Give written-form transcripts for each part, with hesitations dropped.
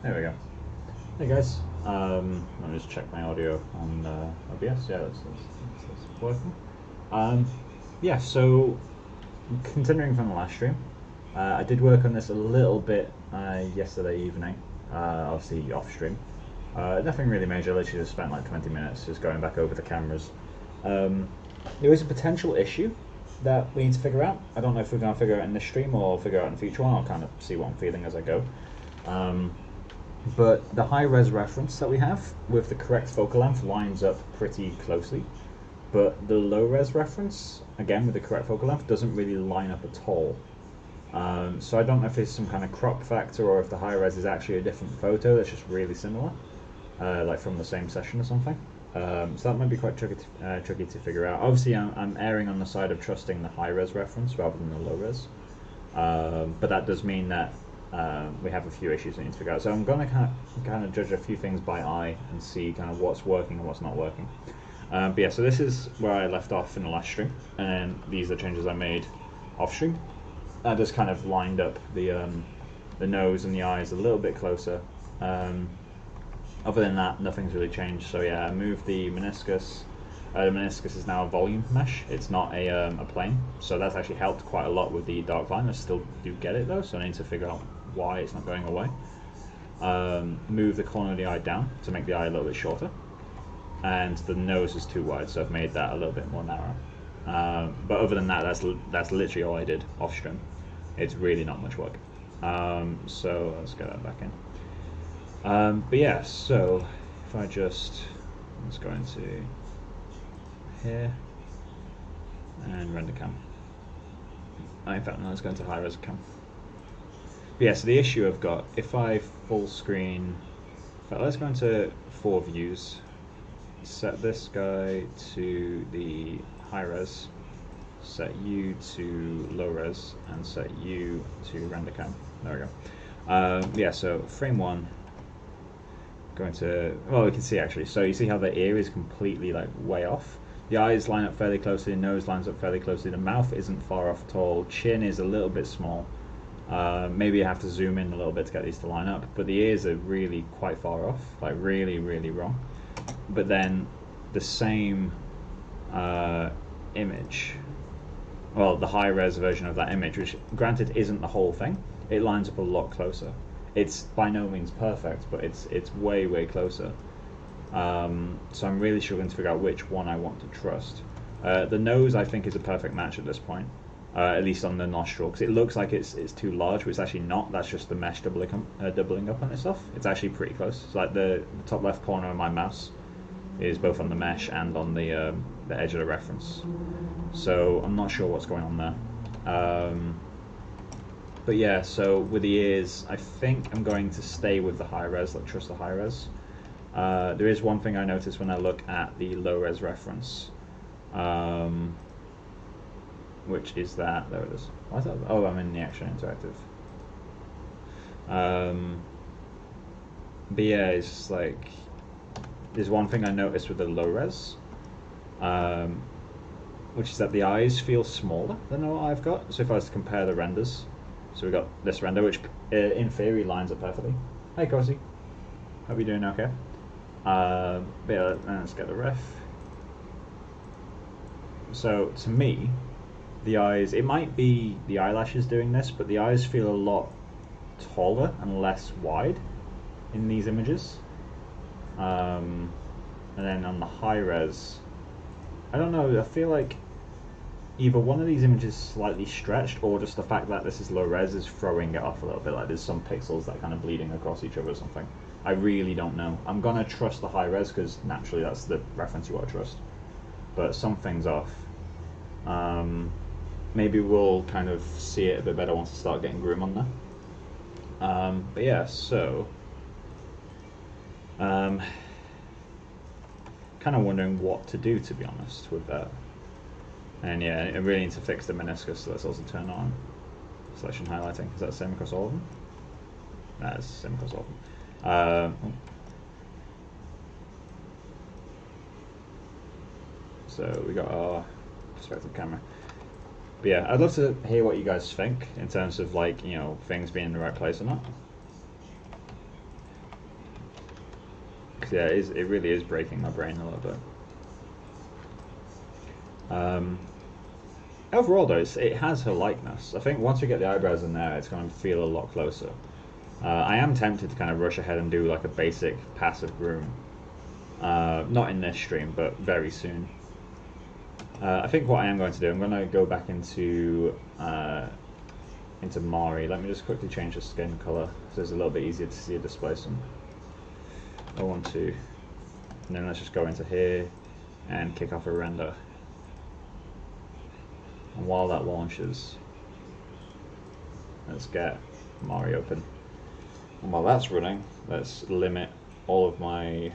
There we go. Hey guys, let me just check my audio on OBS. Yeah, that's working. Um, yeah, so continuing from the last stream, I did work on this a little bit yesterday evening, obviously off stream. Nothing really major, literally just spent like 20 minutes just going back over the cameras. Um, there is a potential issue that we need to figure out. I don't know if we're going to figure it out in this stream or figure it out in the future one. I'll kind of see what I'm feeling as I go. But the high res reference that we have with the correct focal length lines up pretty closely. But the low res reference, again with the correct focal length, doesn't really line up at all. So I don't know if it's some kind of crop factor or if the high res is actually a different photo that's just really similar, like from the same session or something. So that might be quite tricky to figure out. Obviously, I'm erring on the side of trusting the high res reference rather than the low res. But that does mean that we have a few issues we need to figure out. So I'm going to kind of judge a few things by eye and see kind of what's working and what's not working. But yeah, so this is where I left off in the last stream, and these are changes I made off stream. I just kind of lined up the nose and the eyes a little bit closer. Other than that, nothing's really changed. So yeah, I moved the meniscus. The meniscus is now a volume mesh. It's not a plane. So that's actually helped quite a lot with the dark line. I still do get it though, so I need to figure out why it's not going away. Move the corner of the eye down to make the eye a little bit shorter. And the nose is too wide, so I've made that a little bit more narrow. But other than that, that's literally all I did off stream. It's really not much work. So let's get that back in. But yeah, so if I let's go into here and render cam. In fact, no, let's go into high res cam. But yeah, so the issue I've got, if I full screen, in fact, let's go into 4 views, set this guy to the high res, set you to low res, and set you to render cam. There we go. Yeah, so frame 1. Going to, well, we can see actually, so you see how the ear is completely like way off. The eyes line up fairly closely, the nose lines up fairly closely, the mouth isn't far off at all, chin is a little bit small. Maybe you have to zoom in a little bit to get these to line up, but the ears are really quite far off, like really, really wrong. But then the same image, well, the high res version of that image, which granted isn't the whole thing, it lines up a lot closer. It's by no means perfect, but it's way, way closer. So I'm really struggling to figure out which one I want to trust. The nose, I think, is a perfect match at this point, at least on the nostril, because it looks like it's too large, but it's actually not. That's just the mesh doubling up on itself. It's actually pretty close. It's like the top left corner of my mouse is both on the mesh and on the edge of the reference. So I'm not sure what's going on there. But yeah, so with the ears, I think I'm going to stay with the high res, like trust the high res. There is one thing I noticed when I look at the low res reference, which is that, there it is. Why is that? Oh, I'm in the Action Interactive. But yeah, it's just like, there's one thing I noticed with the low res, which is that the eyes feel smaller than what I've got. So if I was to compare the renders, so we got this render, which in theory lines up perfectly. Hey, Cozy. Hope you're doing okay. But yeah, let's get the ref. So to me, the eyes, it might be the eyelashes doing this, but the eyes feel a lot taller and less wide in these images. And then on the high res, I don't know, I feel like either one of these images is slightly stretched, or just the fact that this is low res is throwing it off a little bit, like there's some pixels that are kind of bleeding across each other or something. I really don't know. I'm gonna trust the high res because naturally that's the reference you want to trust, but something's off. Maybe we'll kind of see it a bit better once I start getting Groom on there. But yeah, so kind of wondering what to do, to be honest, with that. And yeah, I really need to fix the meniscus, so let's also turn on selection highlighting. Is that the same across all of them? That's the same across all of them. So we got our perspective camera. But yeah, I'd love to hear what you guys think in terms of, like, you know, things being in the right place or not. Yeah, it really is breaking my brain a little bit. Overall, though, it has her likeness. I think once we get the eyebrows in there, it's going to feel a lot closer. I am tempted to kind of rush ahead and do like a basic passive groom. Not in this stream, but very soon. I think what I am going to do, I'm going to go back into Mari. Let me just quickly change the skin color so it's a little bit easier to see a displacement. 012, and then let's just go into here and kick off a render. And while that launches, let's get Mari open. And while that's running, let's limit all of my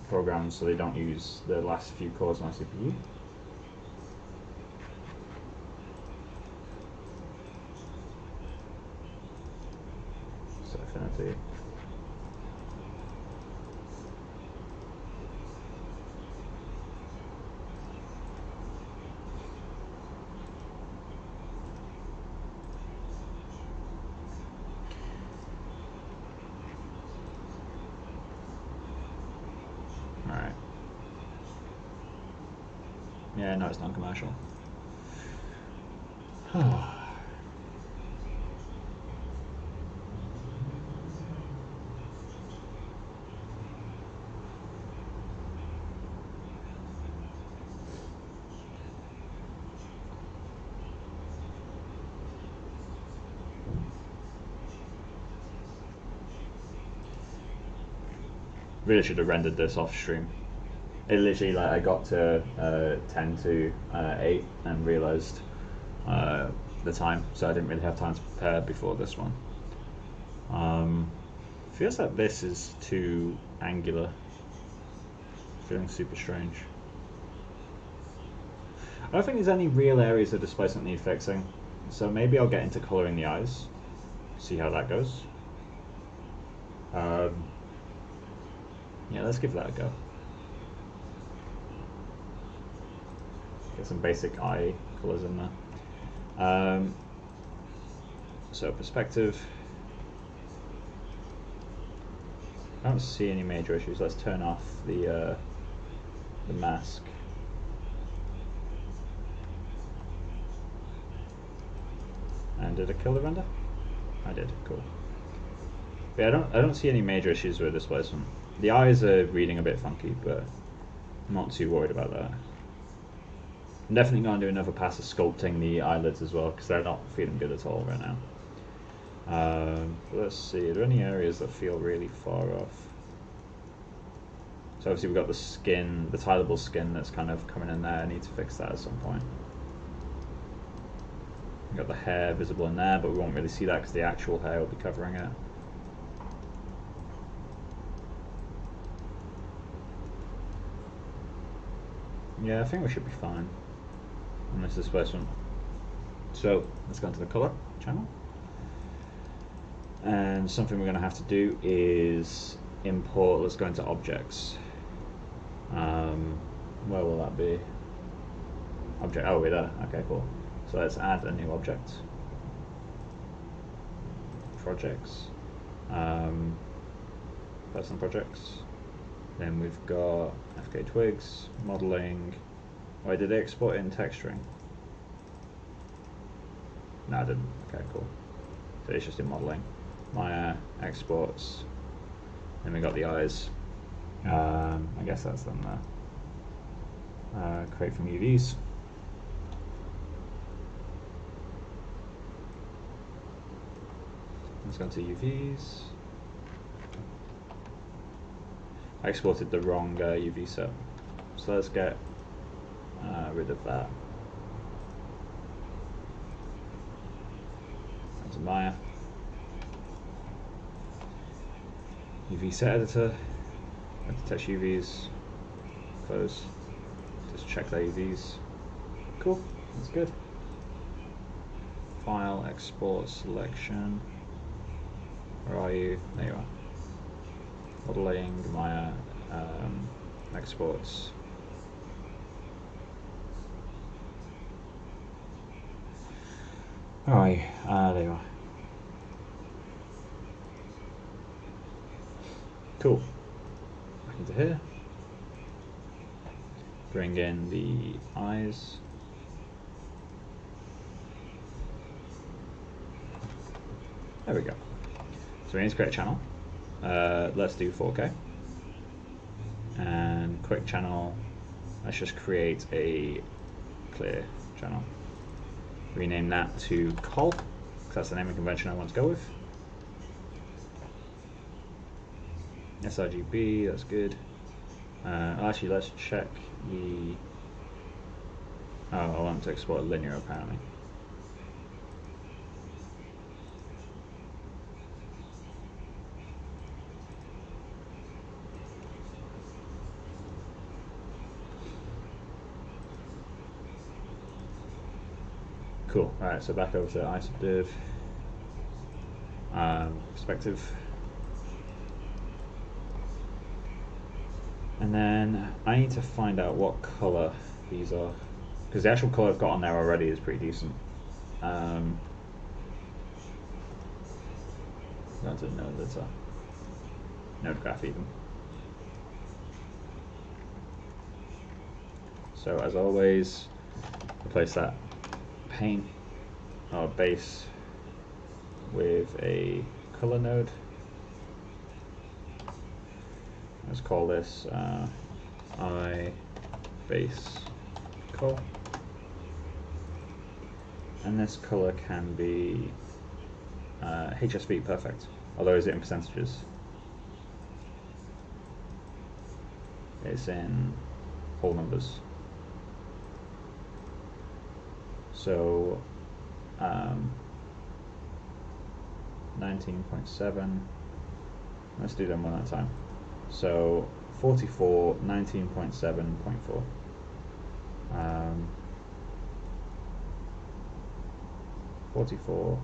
programs so they don't use the last few cores on my CPU. So Affinity. Alright. Yeah, no, it's non-commercial. Really should have rendered this off stream. It literally, like, I got to 10 to 8 and realized the time, so I didn't really have time to prepare before this one. Feels like this is too angular. Feeling super strange. I don't think there's any real areas of displacement need fixing, so maybe I'll get into coloring the eyes, see how that goes. Yeah, let's give that a go. Get some basic eye colors in there. So perspective. I don't see any major issues. Let's turn off the mask. And did I kill the render? I did. Cool. But yeah, I don't see any major issues with displacement. The eyes are reading a bit funky, but I'm not too worried about that. I'm definitely going to do another pass of sculpting the eyelids as well, because they're not feeling good at all right now. Let's see, are there any areas that feel really far off? So obviously we've got the skin, the tileable skin that's kind of coming in there. I need to fix that at some point. We've got the hair visible in there, but we won't really see that because the actual hair will be covering it. Yeah, I think we should be fine on this displacement. So let's go into the color channel. And something we're going to have to do is import, let's go into objects. Where will that be? Object, oh, we're there. Okay, cool. So let's add a new object. Projects. Personal projects. Then we've got FKA twigs, modeling. Wait, did they export it in texturing? No, I didn't. Okay, cool. So it's just in modeling. Maya exports. Then we got the eyes. I guess that's them there. Create from UVs. Let's go to UVs. I exported the wrong UV set, so let's get rid of that. That's Maya. UV set editor. Detach UVs. Close. Just check their UVs. Cool. That's good. File, export, selection. Where are you? There you are. Modeling, Maya, exports. Where are you? There you are. Cool. Back into here. Bring in the eyes. There we go. So we need to create a channel. Let's do 4K. And quick channel. Let's just create a clear channel. Rename that to col, because that's the naming convention I want to go with. sRGB, that's good. Actually, let's check the. Oh, I want to export linear apparently. Cool. Alright, so back over to isodiv. Perspective. And then I need to find out what color these are, because the actual color I've got on there already is pretty decent. That's a node, that's a node graph even. So as always, replace that paint or base with a color node. Let's call this I base col, and this color can be HSV perfect, although is it in percentages? It's in whole numbers. So 19.7, let's do them one at a time. So 44, 19.7.4. 44,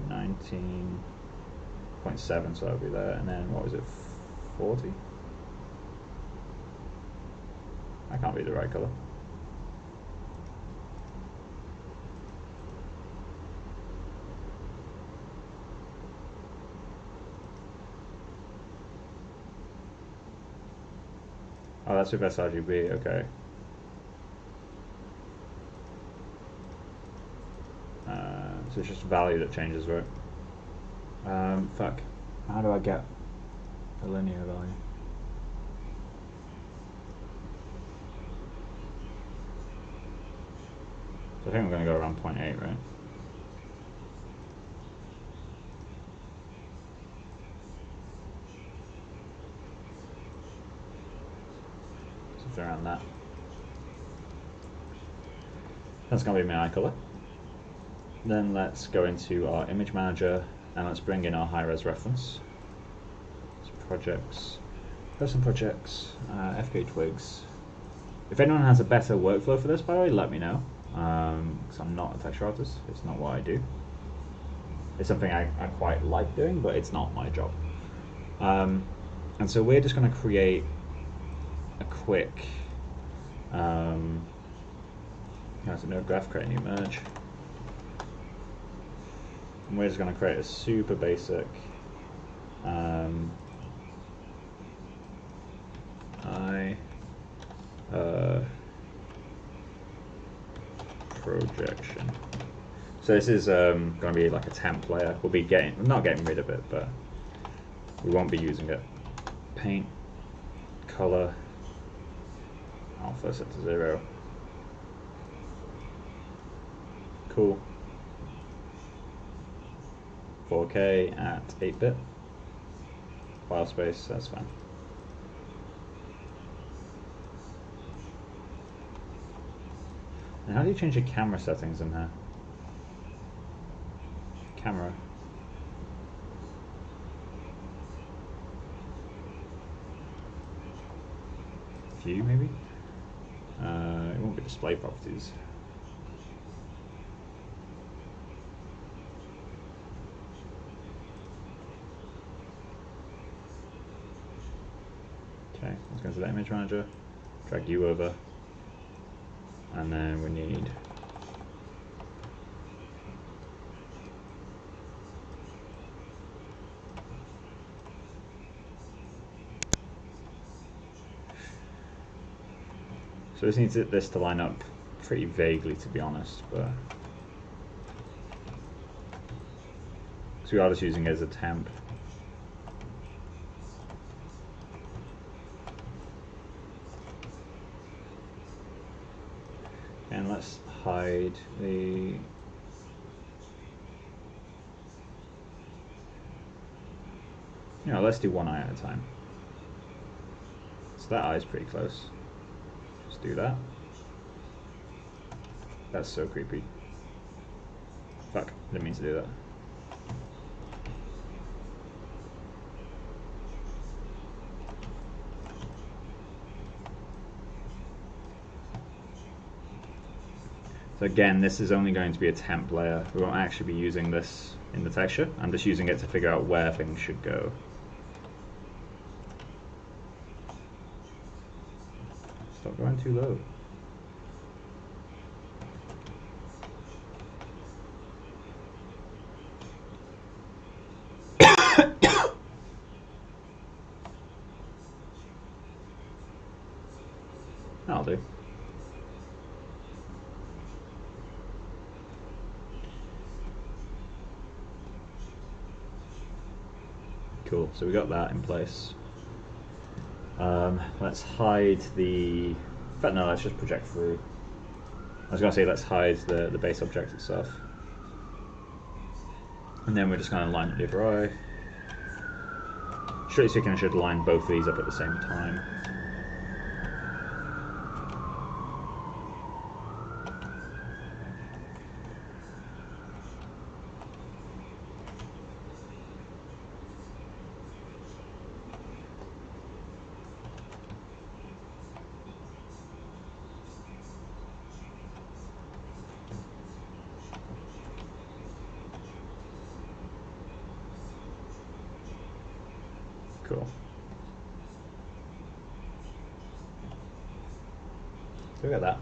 19.7, so that'll be there, and then what was it, 40? That can't be the right color. Oh, that's with sRGB, okay. So it's just value that changes, right? Fuck. How do I get a linear value? So I think I'm going to go around 0.8, right? Something around that. That's going to be my eye color. Then let's go into our image manager and let's bring in our high-res reference. So projects, custom projects, FKA twigs. If anyone has a better workflow for this, by the way, let me know. Because I'm not a texture artist, it's not what I do. It's something I quite like doing, but it's not my job. And so we're just going to create a quick that's a node graph, create a new merge. And we're just going to create a super basic projection. So this is going to be like a temp layer. We'll be not getting rid of it, but we won't be using it. Paint, color, alpha set to 0. Cool. 4K at 8-bit. File space, that's fine. And how do you change your camera settings in here? Camera. View, maybe? It won't be display properties. Okay, let's go to the image manager, drag you over, and then we need So we just need this to line up pretty vaguely, to be honest, but so we are just using it as a temp. And let's hide the let's do one eye at a time. So that eye is pretty close. Just do that. That's so creepy. Fuck, didn't mean to do that. So again, this is only going to be a temp layer. We won't actually be using this in the texture. I'm just using it to figure out where things should go. Stop going too low. That'll do. Cool, so we got that in place. Let's hide the... In fact, no, let's just project through. I was going to say let's hide the base object itself. And then we're just going to line up the other eye. Straight speaking, I should line both of these up at the same time. Cool. So we got that.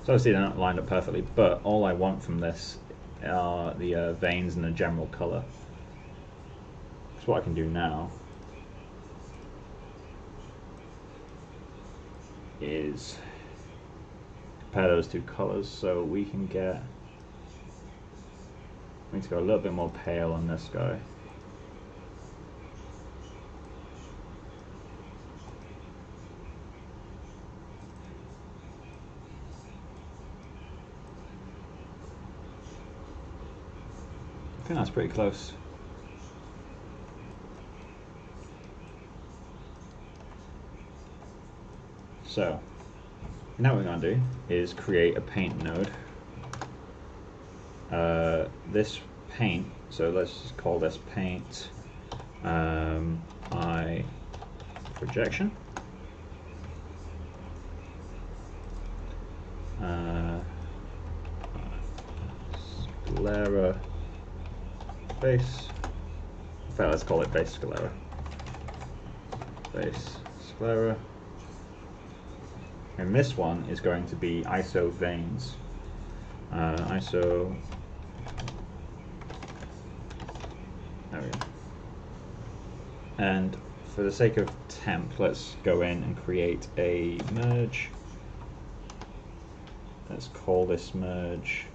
So obviously they're not lined up perfectly, but all I want from this are the veins and the general colour. So what I can do now is compare those two colours, so we can get... We need to go a little bit more pale on this guy. I think that's pretty close. So, now what we're going to do is create a paint node. This paint, so let's just call this paint eye projection. Sclera base. In fact, let's call it base sclera. Base sclera. And this one is going to be ISO veins. ISO. There we go. And for the sake of temp, let's go in and create a merge. Let's call this merge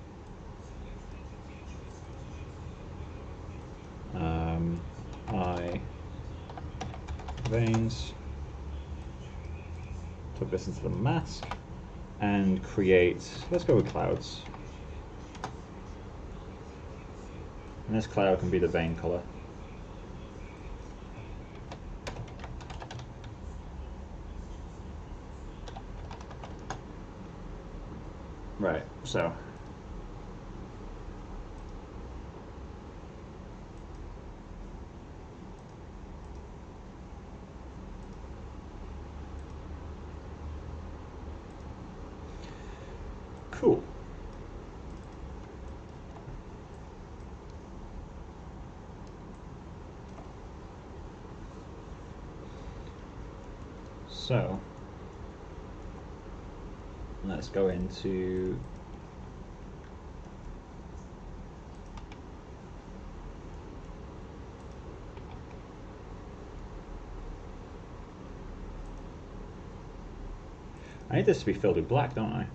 eye veins. Plug this into the mask and create, let's go with clouds. And this cloud can be the vein color. Right, so cool. So let's go into I need this to be filled with black, don't I?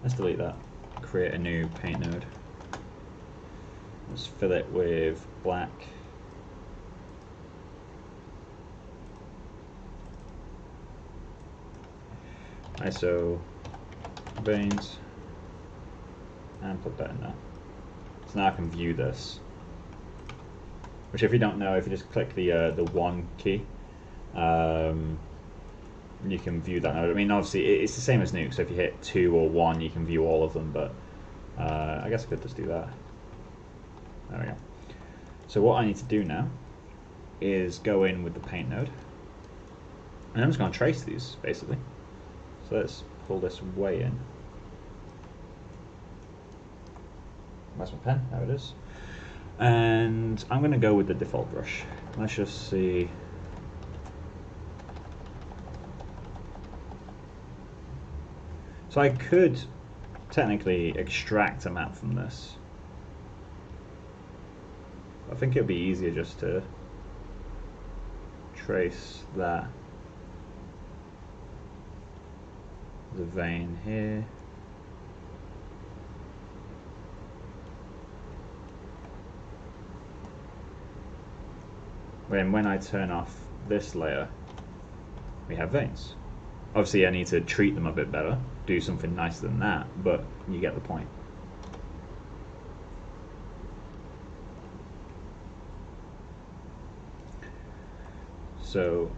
Let's delete that. Create a new paint node. Let's fill it with black. ISO veins, and put that in there. So now I can view this. Which, if you don't know, if you just click the 1 key, you can view that node. I mean, obviously it's the same as Nuke, so if you hit 2 or 1, you can view all of them. But I guess I could just do that. There we go. So what I need to do now is go in with the paint node, and I'm just going to trace these basically. So let's pull this way in. Where's my pen? There it is. And I'm going to go with the default brush. Let's just see. So I could technically extract a map from this. I think it would be easier just to trace that. The vein here. When I turn off this layer, we have veins. Obviously I need to treat them a bit better, do something nicer than that, but you get the point. So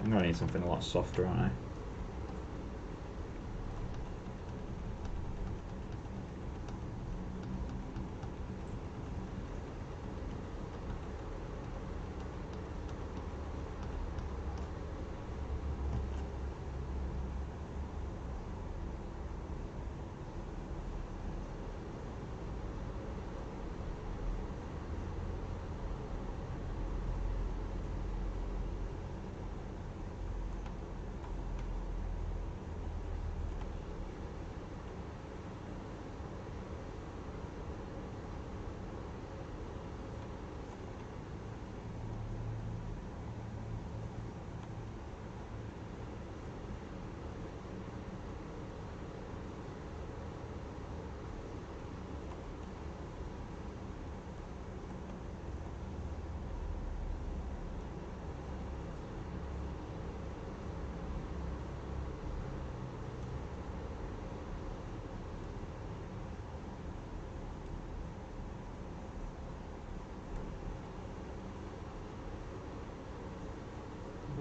I'm going to need something a lot softer, aren't I?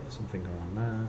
Something around there.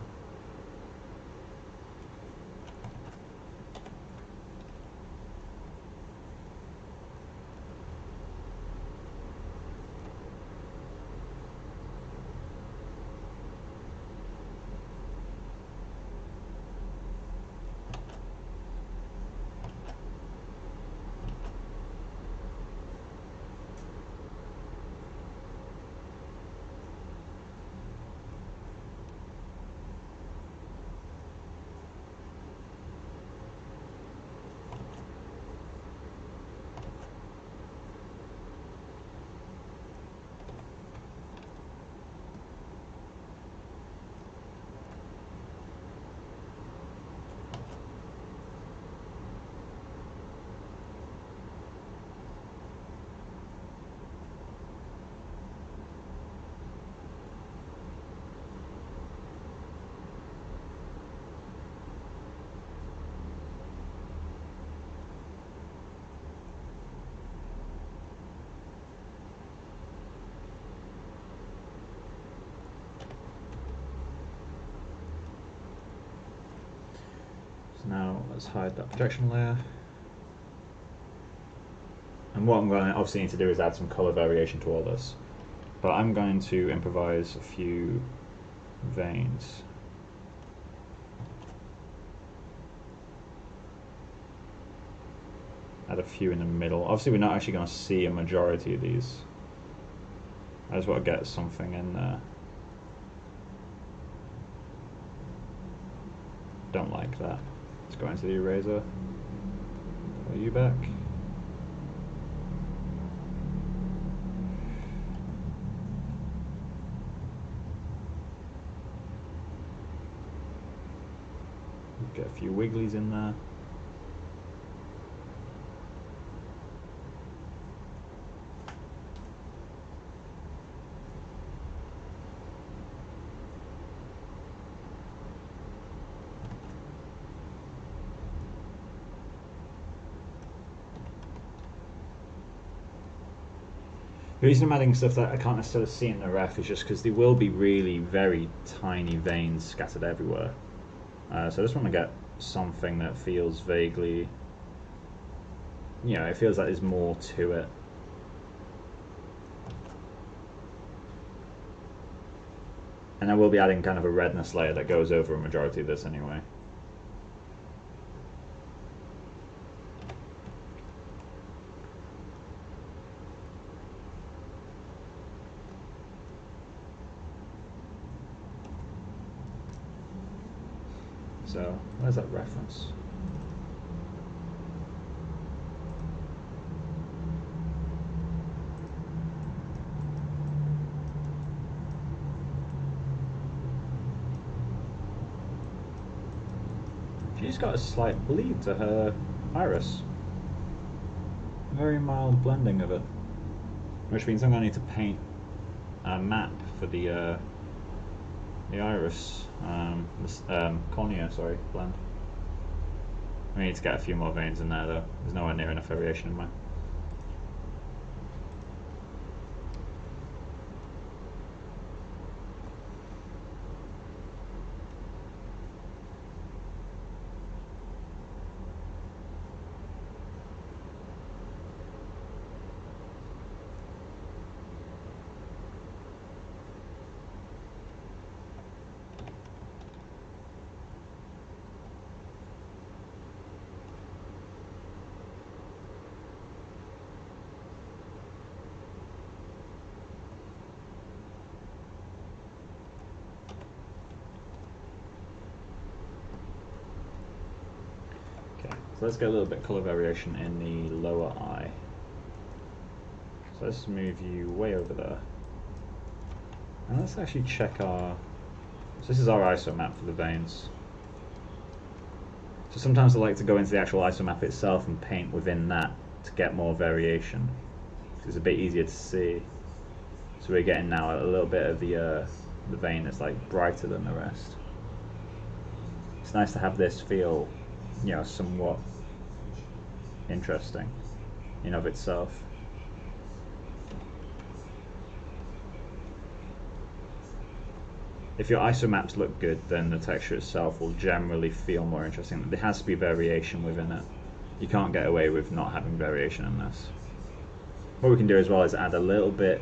So now let's hide that projection layer. And what I'm going to obviously need to do is add some color variation to all this. But I'm going to improvise a few veins. Add a few in the middle. Obviously we're not actually going to see a majority of these. I just want to get something in there. Don't like that. Let's go into the eraser. Are you back? Get a few wigglies in there. The reason I'm adding stuff that I can't necessarily see in the ref is just because there will be really very tiny veins scattered everywhere. So I just want to get something that feels vaguely, you know, it feels like there's more to it. And I will be adding kind of a redness layer that goes over a majority of this anyway. So, where's that reference? She's got a slight bleed to her iris. Very mild blending of it. Which means I'm going to need to paint a map for the iris, cornea, sorry, blend. We need to get a few more veins in there though. There's nowhere near enough variation in mine. So let's get a little bit of colour variation in the lower eye. So let's move you way over there. And let's actually check our... So this is our ISO map for the veins. So sometimes I like to go into the actual ISO map itself and paint within that to get more variation. It's a bit easier to see. So we're getting now a little bit of the vein that's like brighter than the rest. It's nice to have this feel, you know, somewhat interesting in of itself. If your ISO maps look good, then the texture itself will generally feel more interesting. There has to be variation within it. You can't get away with not having variation in this. What we can do as well is add a little bit,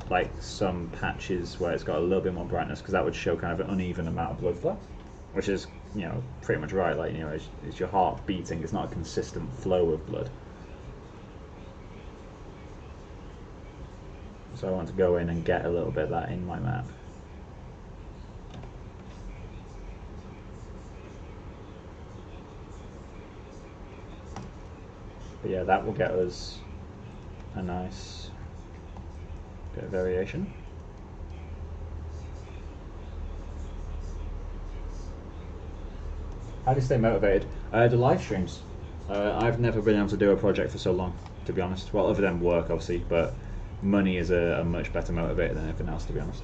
like some patches where it's got a little bit more brightness, because that would show kind of an uneven amount of blood flow, which is, you know, pretty much right. Like, you know, it's your heart beating. It's not a consistent flow of blood. So I want to go in and get a little bit of that in my map. But yeah, that will get us a nice bit of variation. How do you stay motivated? The live streams. I've never been able to do a project for so long, to be honest. Well, other than work, obviously, but money is a much better motivator than anything else, to be honest.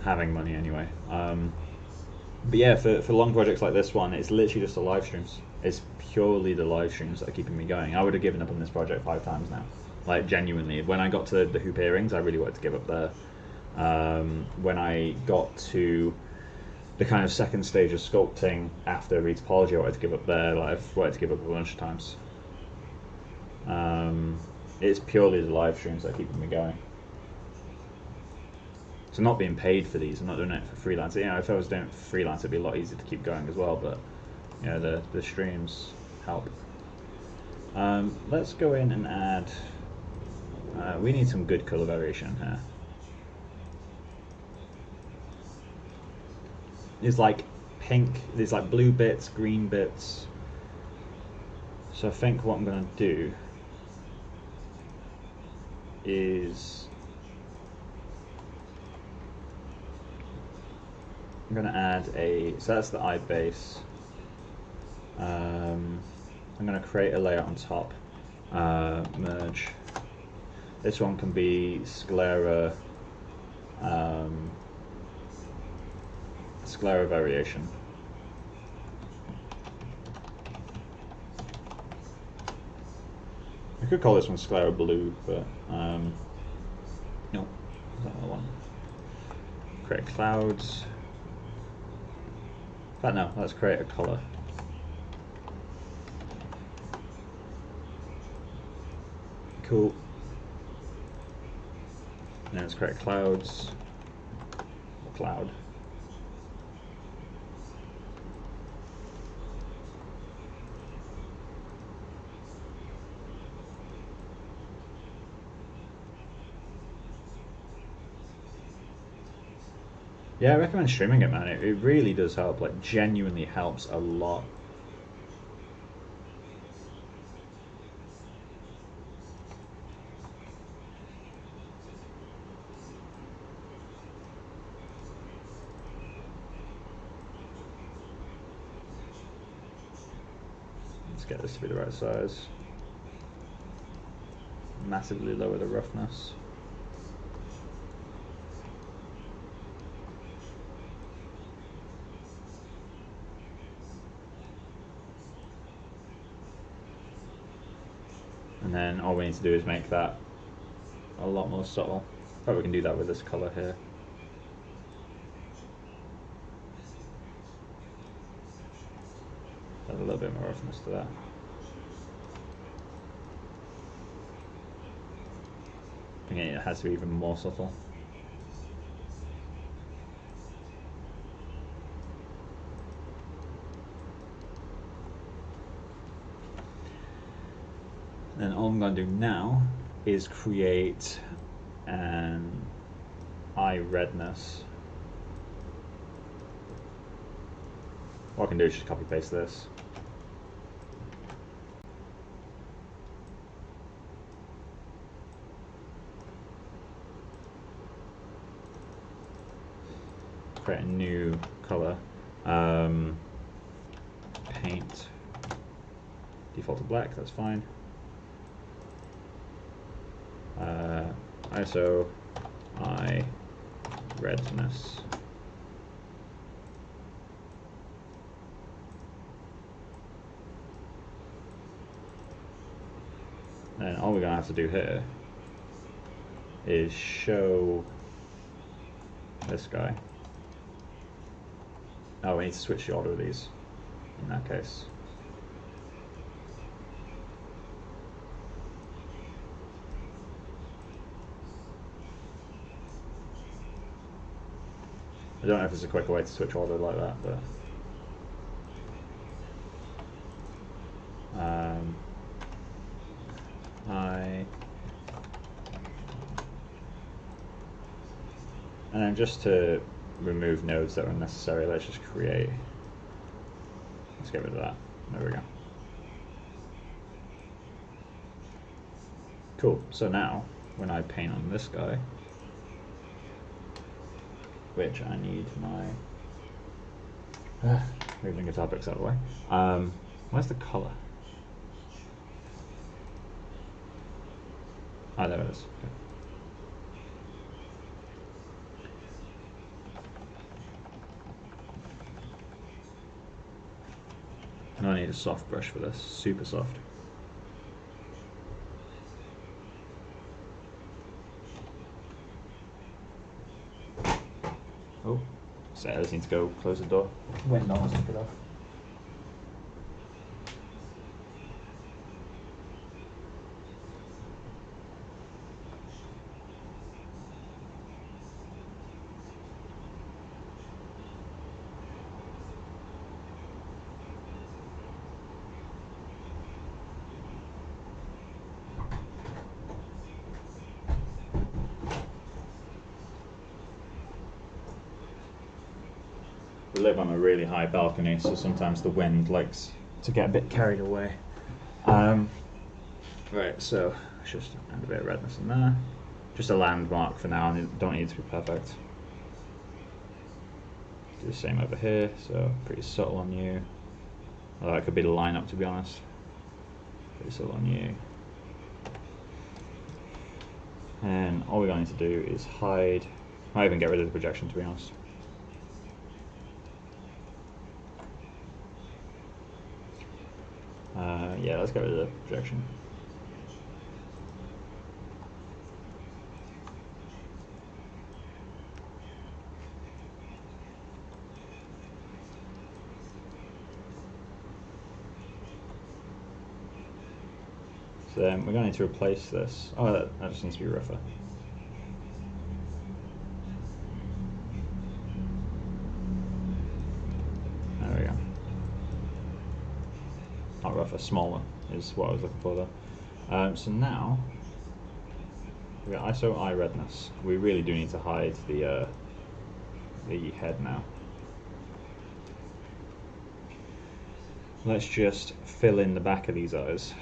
Having money, anyway. But yeah, for long projects like this one, it's literally just the live streams. It's purely the live streams that are keeping me going. I would have given up on this project 5 times now. Like, genuinely. When I got to the hoop earrings, I really wanted to give up there. When I got to the kind of second stage of sculpting after retopology, I wanted to give up there. Like, I've wanted to give up a bunch of times. It's purely the live streams that are keeping me going. So not being paid for these, I'm not doing it for freelance. You know, if I was doing it for freelance, it'd be a lot easier to keep going as well. But you know, the streams help. Let's go in and add. We need some good color variation here. There's like pink. There's like blue bits, green bits. So I think what I'm going to do is I'm going to add a, so that's the eye base. I'm going to create a layer on top. Merge. This one can be sclera variation. I could call this one sclera blue, but no, that's not the one. Create clouds. But no, let's create a color. Cool. And let's create clouds. Cloud. Yeah, I recommend streaming it, man. It really does help. Like, genuinely helps a lot. Let's get this to be the right size. Massively lower the roughness. And then all we need to do is make that a lot more subtle. But we can do that with this color here. Add a little bit more roughness to that. I think it has to be even more subtle. Then all I'm going to do now is create an eye redness. What I can do is just copy paste this. Create a new color. Paint. Default to black, that's fine. ISO eye redness. And all we're going to have to do here is show this guy. Oh, we need to switch the order of these in that case. I don't know if there's a quicker way to switch order like that, but and then just to remove nodes that are unnecessary, let's just create. Let's get rid of that. There we go. Cool. So now, when I paint on this guy, which I need my moving guitar picks out of the way. Where's the color? Ah, there it is. Okay. And I need a soft brush for this, super soft. Oh, so I just need to go close the door. Wind almost took it off. We live on a really high balcony, so sometimes the wind likes to get a bit carried away. Right, so let's just add a bit of redness in there. Just a landmark for now, and it don't need to be perfect. Do the same over here, so pretty subtle on you. Although that could be the lineup, to be honest. Put this all on you. And all we're going to do is hide. I might even get rid of the projection, to be honest. Yeah, let's get rid of the projection. So then we're going to need to replace this. Oh, that just needs to be rougher. There we go. Not rougher, smaller is what I was looking for there. So now we got ISO eye redness. We really do need to hide the head now. Let's just fill in the back of these eyes.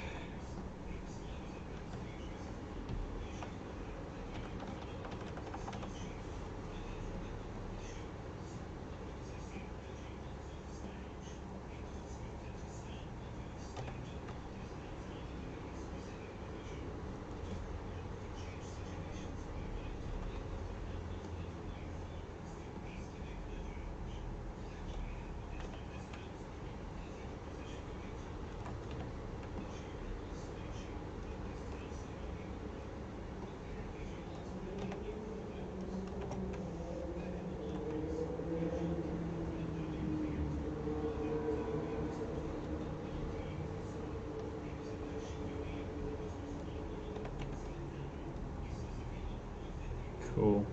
Cool.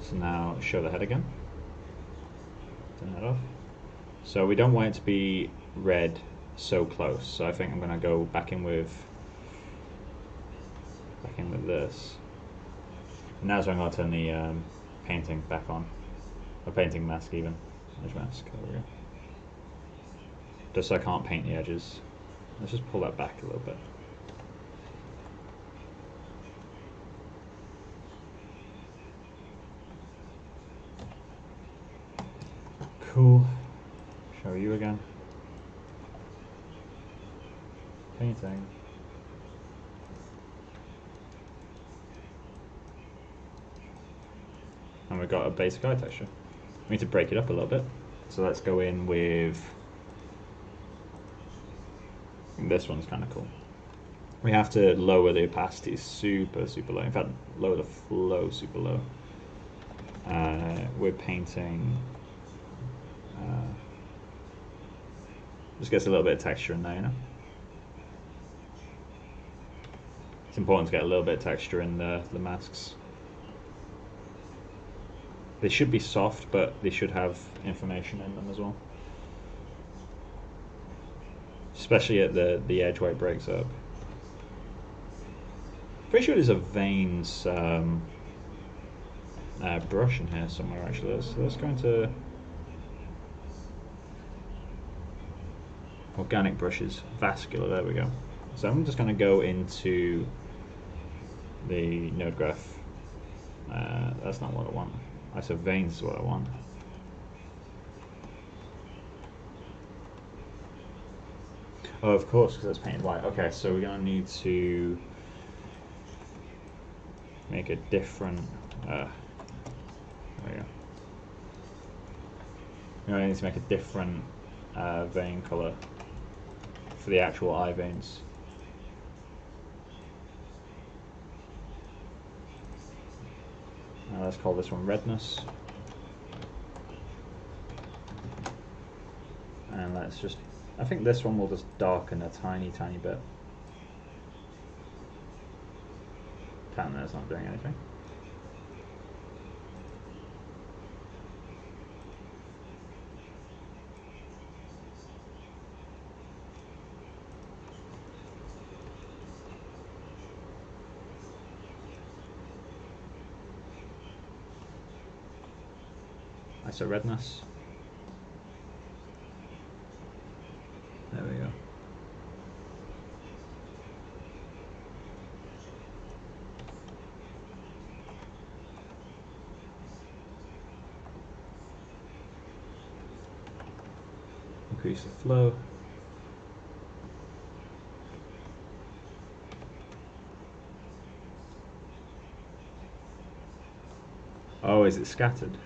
So now show the head again. Turn that off. So we don't want it to be red so close. So I think I'm going to go back in with this. And now's when I'm going to turn the painting back on. Or painting mask even. Edge mask. There we go. Just so I can't paint the edges. Let's just pull that back a little bit. Cool. Show you again. Painting. And we've got a basic eye texture. We need to break it up a little bit. So let's go in with... this one's kind of cool. We have to lower the opacity super, super low. In fact, lower the flow super low. We're painting... just gets a little bit of texture in there, you know? It's important to get a little bit of texture in the masks. They should be soft, but they should have information in them as well. Especially at the edge where it breaks up. Pretty sure there's a veins brush in here somewhere actually. Let's go into organic brushes, vascular, there we go. So I'm just going to go into the node graph. That's not what I want. I said veins is what I want. Oh, of course, because it's painted white. Okay, so we're going to need to make a different... there we go. We're going to need to make a different vein color for the actual eye veins. Now let's call this one redness. And let's just... I think this one will just darken a tiny, tiny bit. Apparently that's not doing anything. ISO redness. There we go. increase the flow. Oh, is it scattered?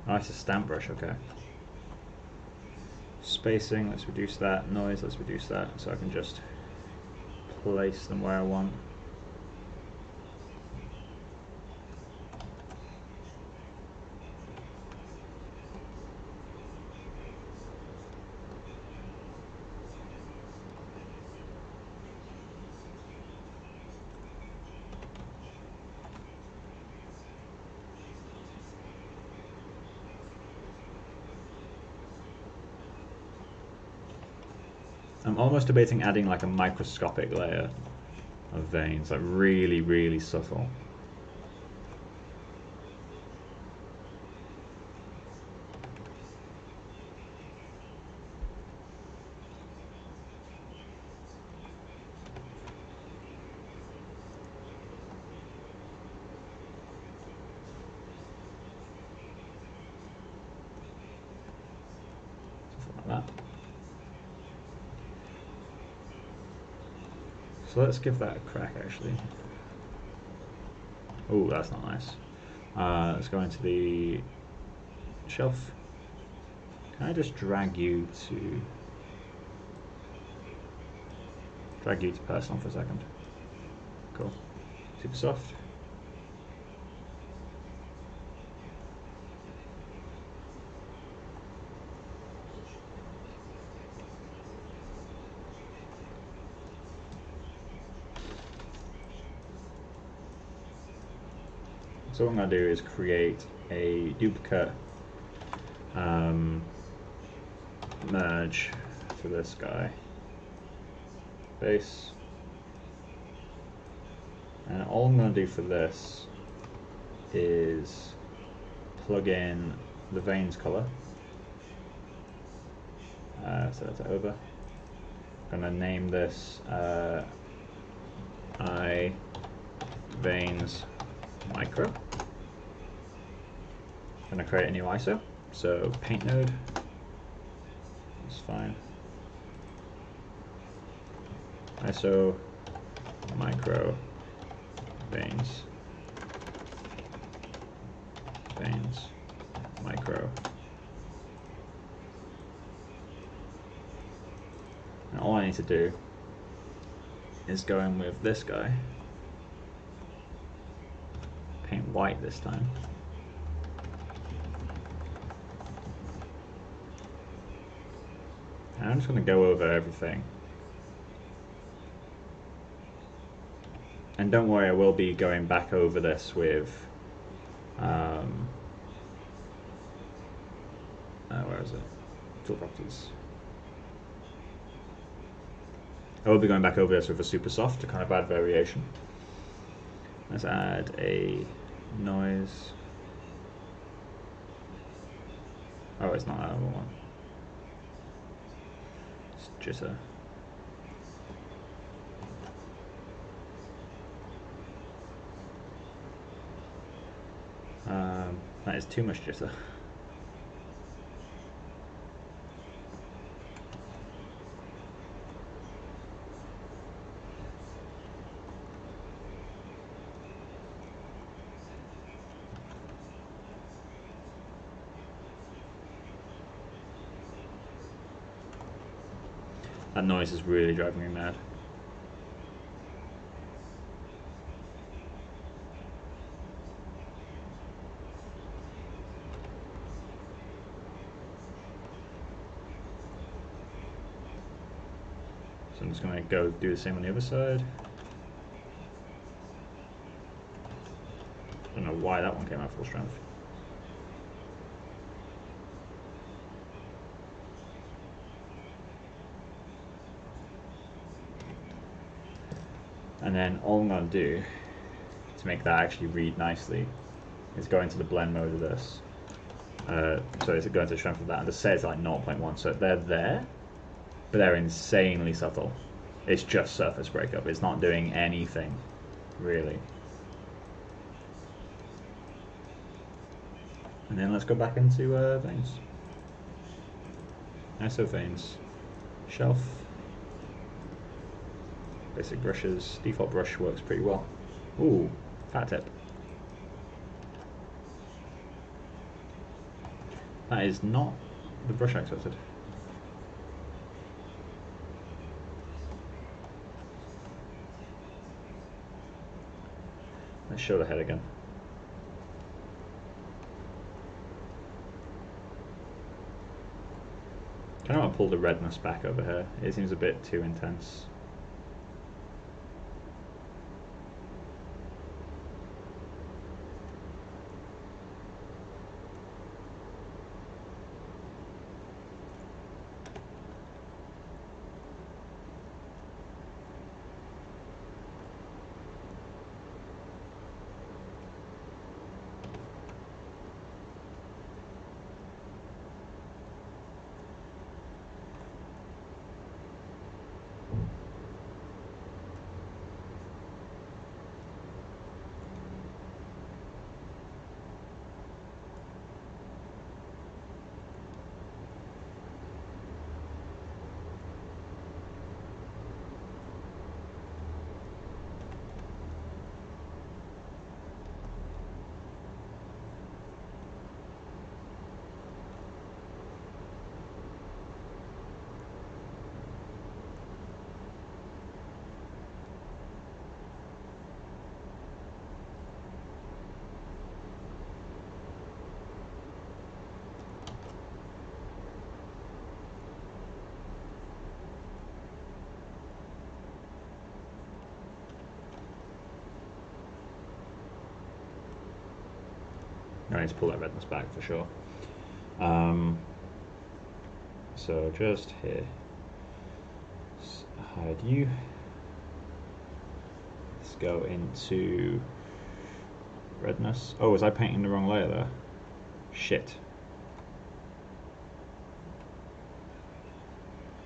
Oh, it's a stamp brush, okay. Spacing, let's reduce that. Noise, let's reduce that, so I can just place them where I want. I'm almost debating adding like a microscopic layer of veins, like really, really subtle. Something like that. So let's give that a crack actually. Oh, that's not nice. Let's go into the shelf. Can I just drag you to personal for a second? Cool. Super soft. So what I'm going to do is create a duplicate merge to this guy, base, and all I'm going to do for this is plug in the veins color, so that's over. I'm going to name this I veins micro. I'm going to create a new ISO, so paint node, that's fine. ISO micro veins micro. And all I need to do is go in with this guy, paint white this time. And I'm just going to go over everything. And don't worry, I will be going back over this with where is it? Tool properties. I will be going back over this with a super soft to kind of add variation. Let's add a noise. Oh, it's not that other one. It's jitter. That is too much jitter. That noise is really driving me mad. So I'm just going to go do the same on the other side. I don't know why that one came out full strength. And then all I'm going to do to make that actually read nicely is go into the blend mode of this. So it's going to the strength of that, and the set is like 0.1, so they're there, but they're insanely subtle. It's just surface breakup, it's not doing anything, really. And then let's go back into veins. ISO veins. Shelf. Basic brushes. Default brush works pretty well. Ooh, fat tip. That is not the brush I expected. Let's show the head again. I kind of want to pull the redness back over here. It seems a bit too intense. I need to pull that redness back for sure. So just here, hide you. Let's go into redness. Oh, was I painting the wrong layer there? Shit.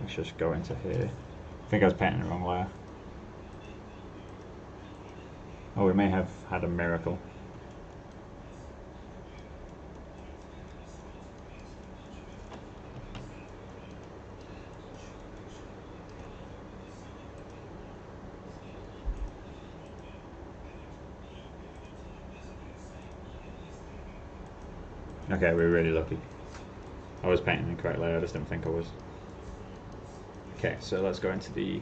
Let's just go into here. I think I was painting the wrong layer. Oh, we may have had a miracle. Okay, we're really lucky. I was painting the correct layer, I just didn't think I was. Okay, so let's go into the...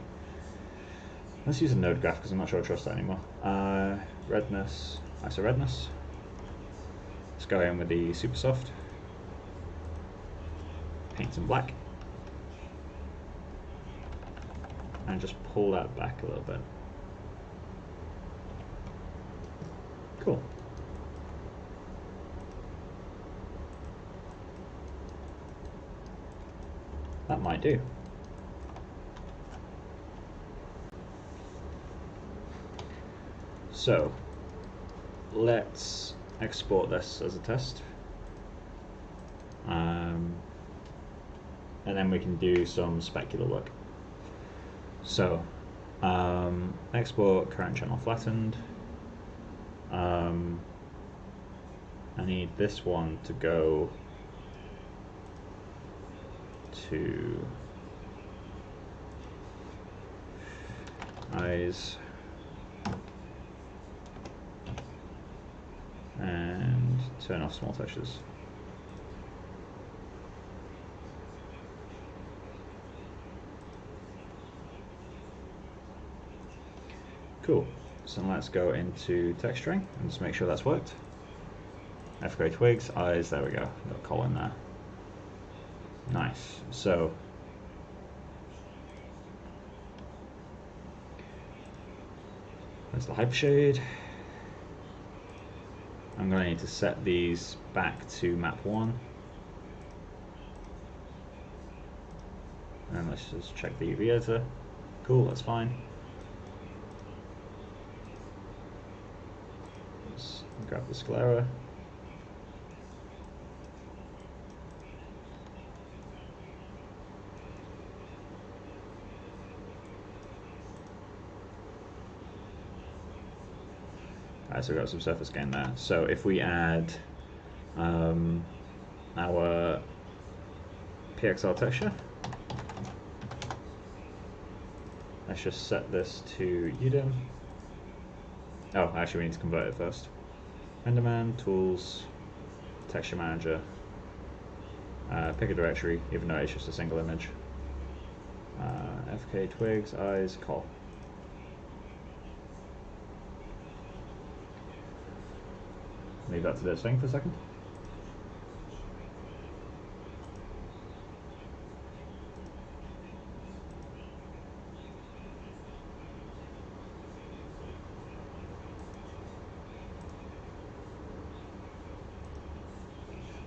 Let's use a node graph because I'm not sure I trust that anymore. Redness, ISO redness. Let's go in with the super soft. Paint some black. And just pull that back a little bit. Cool. That might do. So let's export this as a test, and then we can do some specular work. So export current channel flattened. I need this one to go to eyes and turn off small touches. Cool. So let's go into texturing and just make sure that's worked. FKA twigs, eyes, there we go. Got a column there. Nice. So there's the hypershade. I'm going to need to set these back to map 1. And let's just check the UV editor. Cool, that's fine. Let's grab the sclera. Alright, so we've got some surface gain there. So if we add our PXR texture. Let's just set this to UDIM. Oh, actually we need to convert it first. Renderman, Tools, Texture Manager. Pick a directory, even though it's just a single image. FKA twigs, eyes, call. Leave that to this thing for a second.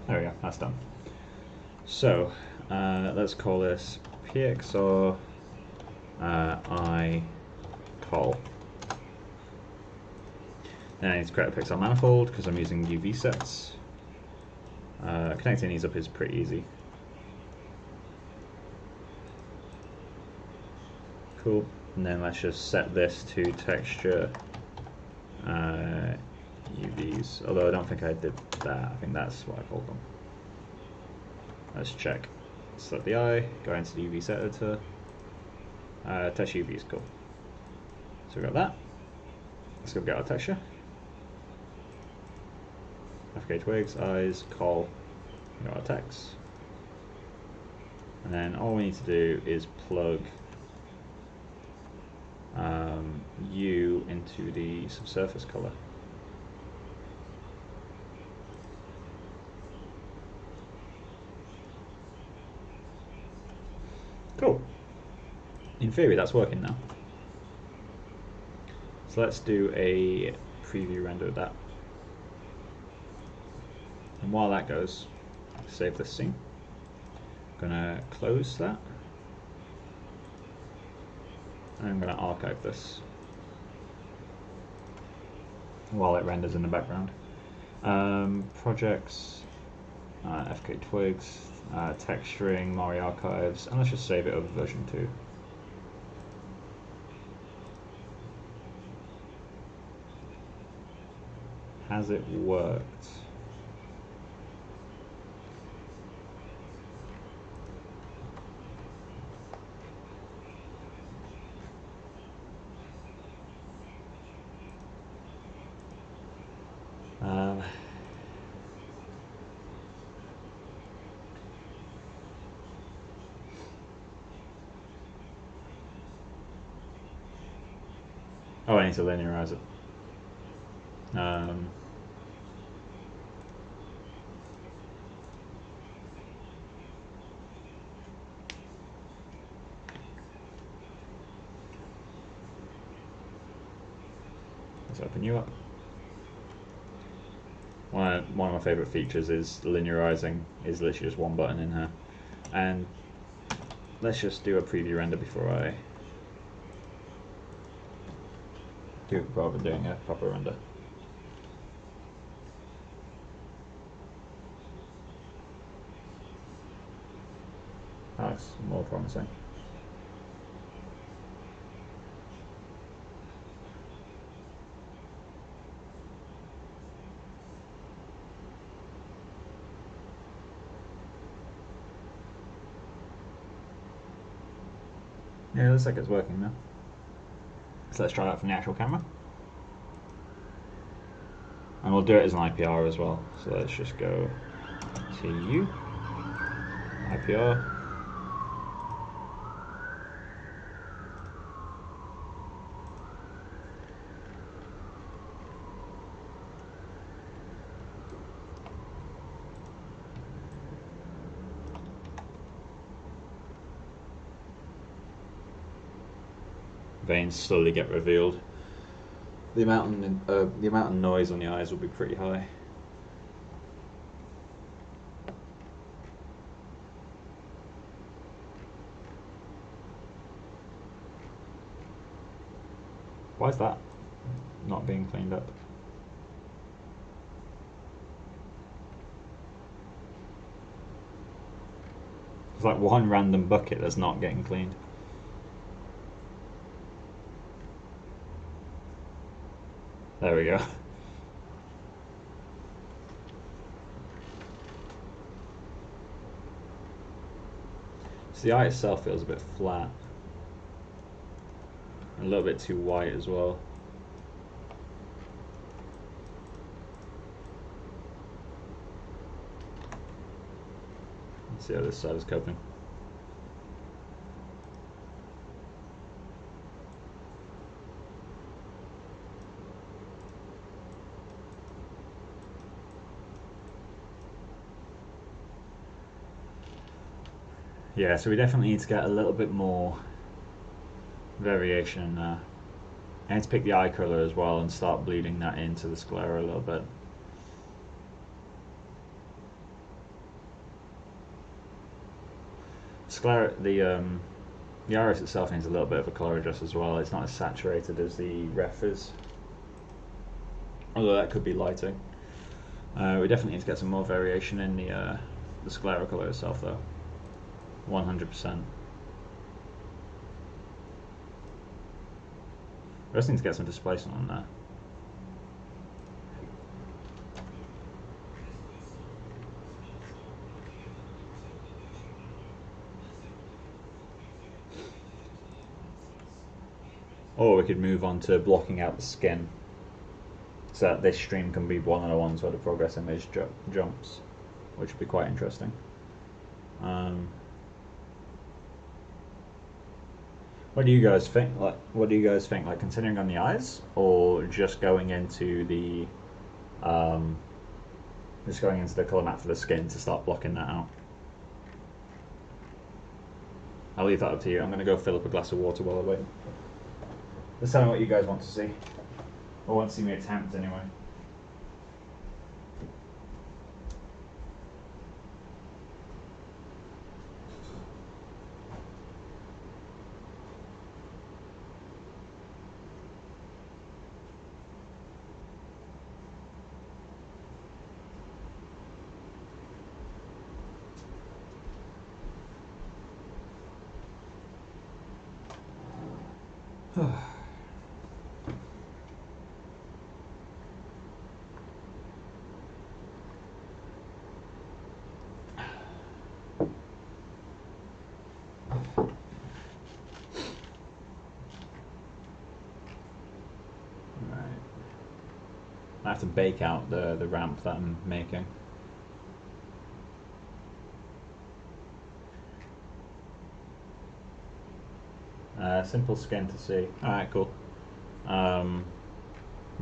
There we go, that's done. So let's call this PXR I call. Then I need to create a pixel manifold because I'm using UV sets. Connecting these up is pretty easy. Cool. And then let's just set this to texture UVs. Although I don't think I did that. I think that's what I called them. Let's check. Select the eye, go into the UV set editor. Texture UV is cool. So we got that. Let's go get our texture. FK twigs, eyes, call. We got our text. And then all we need to do is plug U into the subsurface color. Cool. In theory, that's working now. So let's do a preview render of that. And while that goes, save this scene. I'm gonna close that. And I'm gonna archive this while it renders in the background. Projects, FK twigs, texturing, Mari archives, and let's just save it over version 2. Has it worked? Oh, I need to linearize it. Let's open you up. One of my favourite features is linearizing is literally just one button in here. And let's just do a preview render before I do rather than doing a proper render. That's more promising. Yeah, it looks like it's working now. So let's try that from the actual camera. And we'll do it as an IPR as well. So let's just go to IPR. Veins slowly get revealed. The amount of noise on the eyes will be pretty high. Why is that not being cleaned up? It's like one random bucket that's not getting cleaned. There we go. The eye itself feels a bit flat. A little bit too white as well. Let's see how this side is coping. Yeah, so we definitely need to get a little bit more variation in there. I need to pick the eye colour as well and start bleeding that into the sclera a little bit. Sclera, the iris itself needs a little bit of a colour adjust as well. It's not as saturated as the ref is, although that could be lighting. We definitely need to get some more variation in the sclera colour itself though. 100%. I just need to get some displacement on there. Or we could move on to blocking out the skin, so that this stream can be one of the ones where the progress image jumps, which would be quite interesting. What do you guys think? What do you guys think? Like continuing on the eyes, or just going into the color map for the skin to start blocking that out? I'll leave that up to you. I'm going to go fill up a glass of water while I wait. Let's tell me what you guys want to see, or want to see me attempt anyway. I have to bake out the ramp that I'm making. Simple skin to see. Alright, cool. Yeah,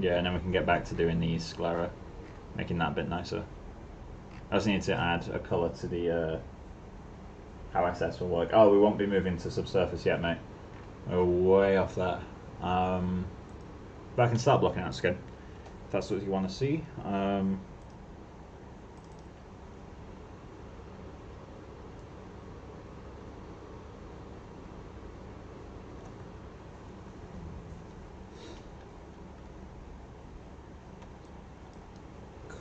and then we can get back to doing the sclera, making that a bit nicer. I just need to add a colour to the how SS will work. Oh, we won't be moving to subsurface yet, mate. We're way off that. But I can start blocking out skin, if that's what you want to see.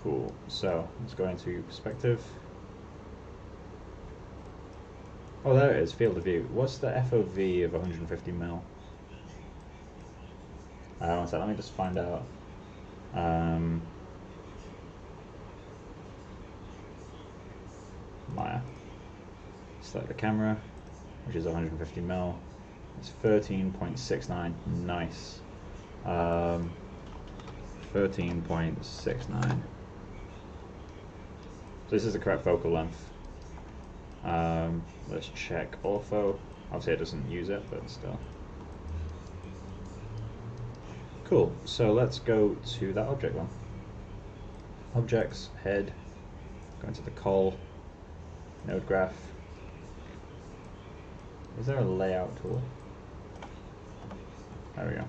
Cool, so let's go into perspective. Oh, there it is, field of view. What's the FOV of 150 mil? One sec, let me just find out. Maya. Select the camera, which is 150 mil. It's 13.69. Nice. 13.69. So this is the correct focal length. Let's check ortho. Obviously it doesn't use it, but still. Cool, so let's go to that object one. Objects, head, go into the col, node graph. Is there a layout tool? There we go.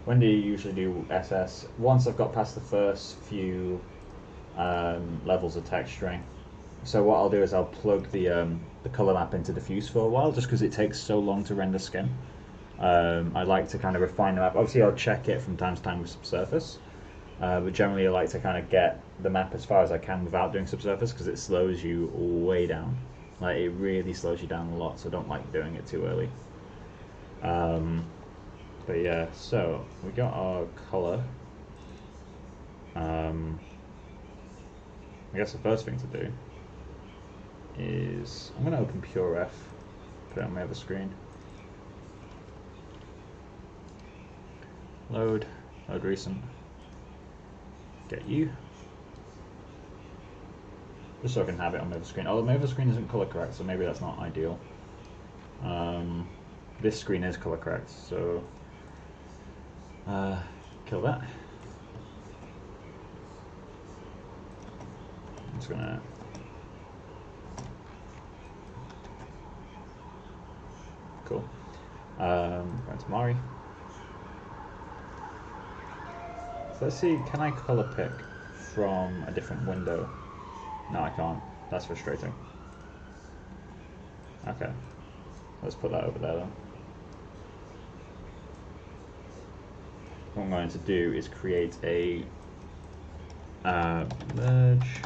When do you usually do SS? Once I've got past the first few levels of texturing. So what I'll do is I'll plug the color map into diffuse for a while, just because it takes so long to render skin. I like to kind of refine the map. Obviously I'll check it from time to time with subsurface, but generally I like to kind of get the map as far as I can without doing subsurface, because it slows you way down. Like, it really slows you down a lot, so I don't like doing it too early. But yeah, so we got our color. I guess the first thing to do is I'm going to open PureF, put it on my other screen. Load recent. Get you. Just so I can have it on my other screen. Although my other screen isn't color correct, so maybe that's not ideal. This screen is color correct, so kill that. I'm just gonna cool. Going to Mari. So let's see, can I color pick from a different window? No, I can't. That's frustrating. Okay. Let's put that over there then. What I'm going to do is create a merge.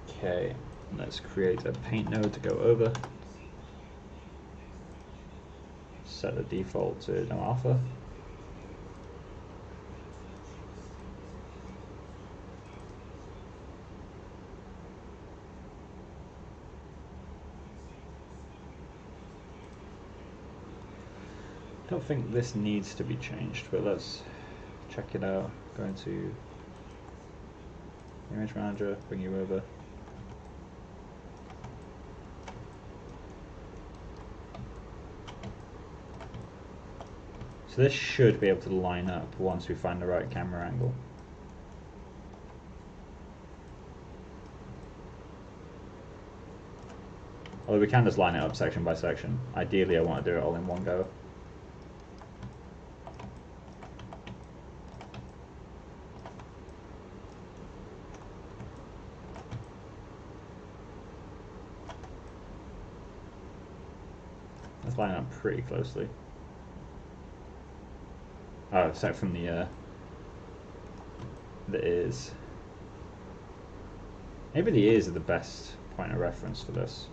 Okay, let's create a paint node to go over. Set the default to no alpha. I don't think this needs to be changed, but let's check it out. Go into Image Manager, bring you over. So this should be able to line up once we find the right camera angle. Although we can just line it up section by section. Ideally I want to do it all in one go. Let's line it up pretty closely. Oh, except from the ears. Maybe the ears are the best point of reference for this.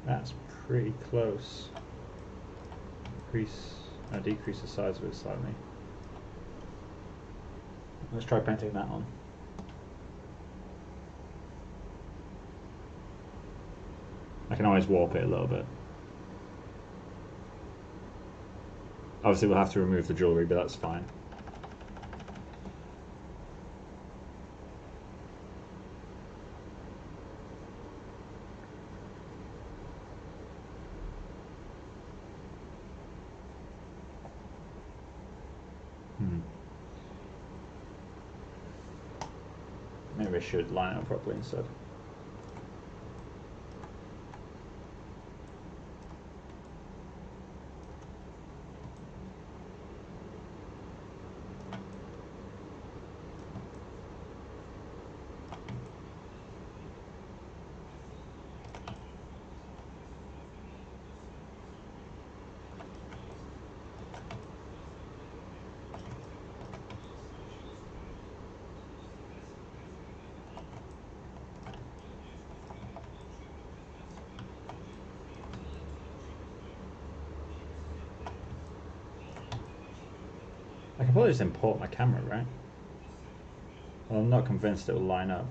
That's pretty close. Decrease the size of it slightly. Let's try painting that on. I can always warp it a little bit. Obviously we'll have to remove the jewellery, but that's fine. Maybe I should line it up properly instead. I can probably just import my camera, right? Well, I'm not convinced it will line up.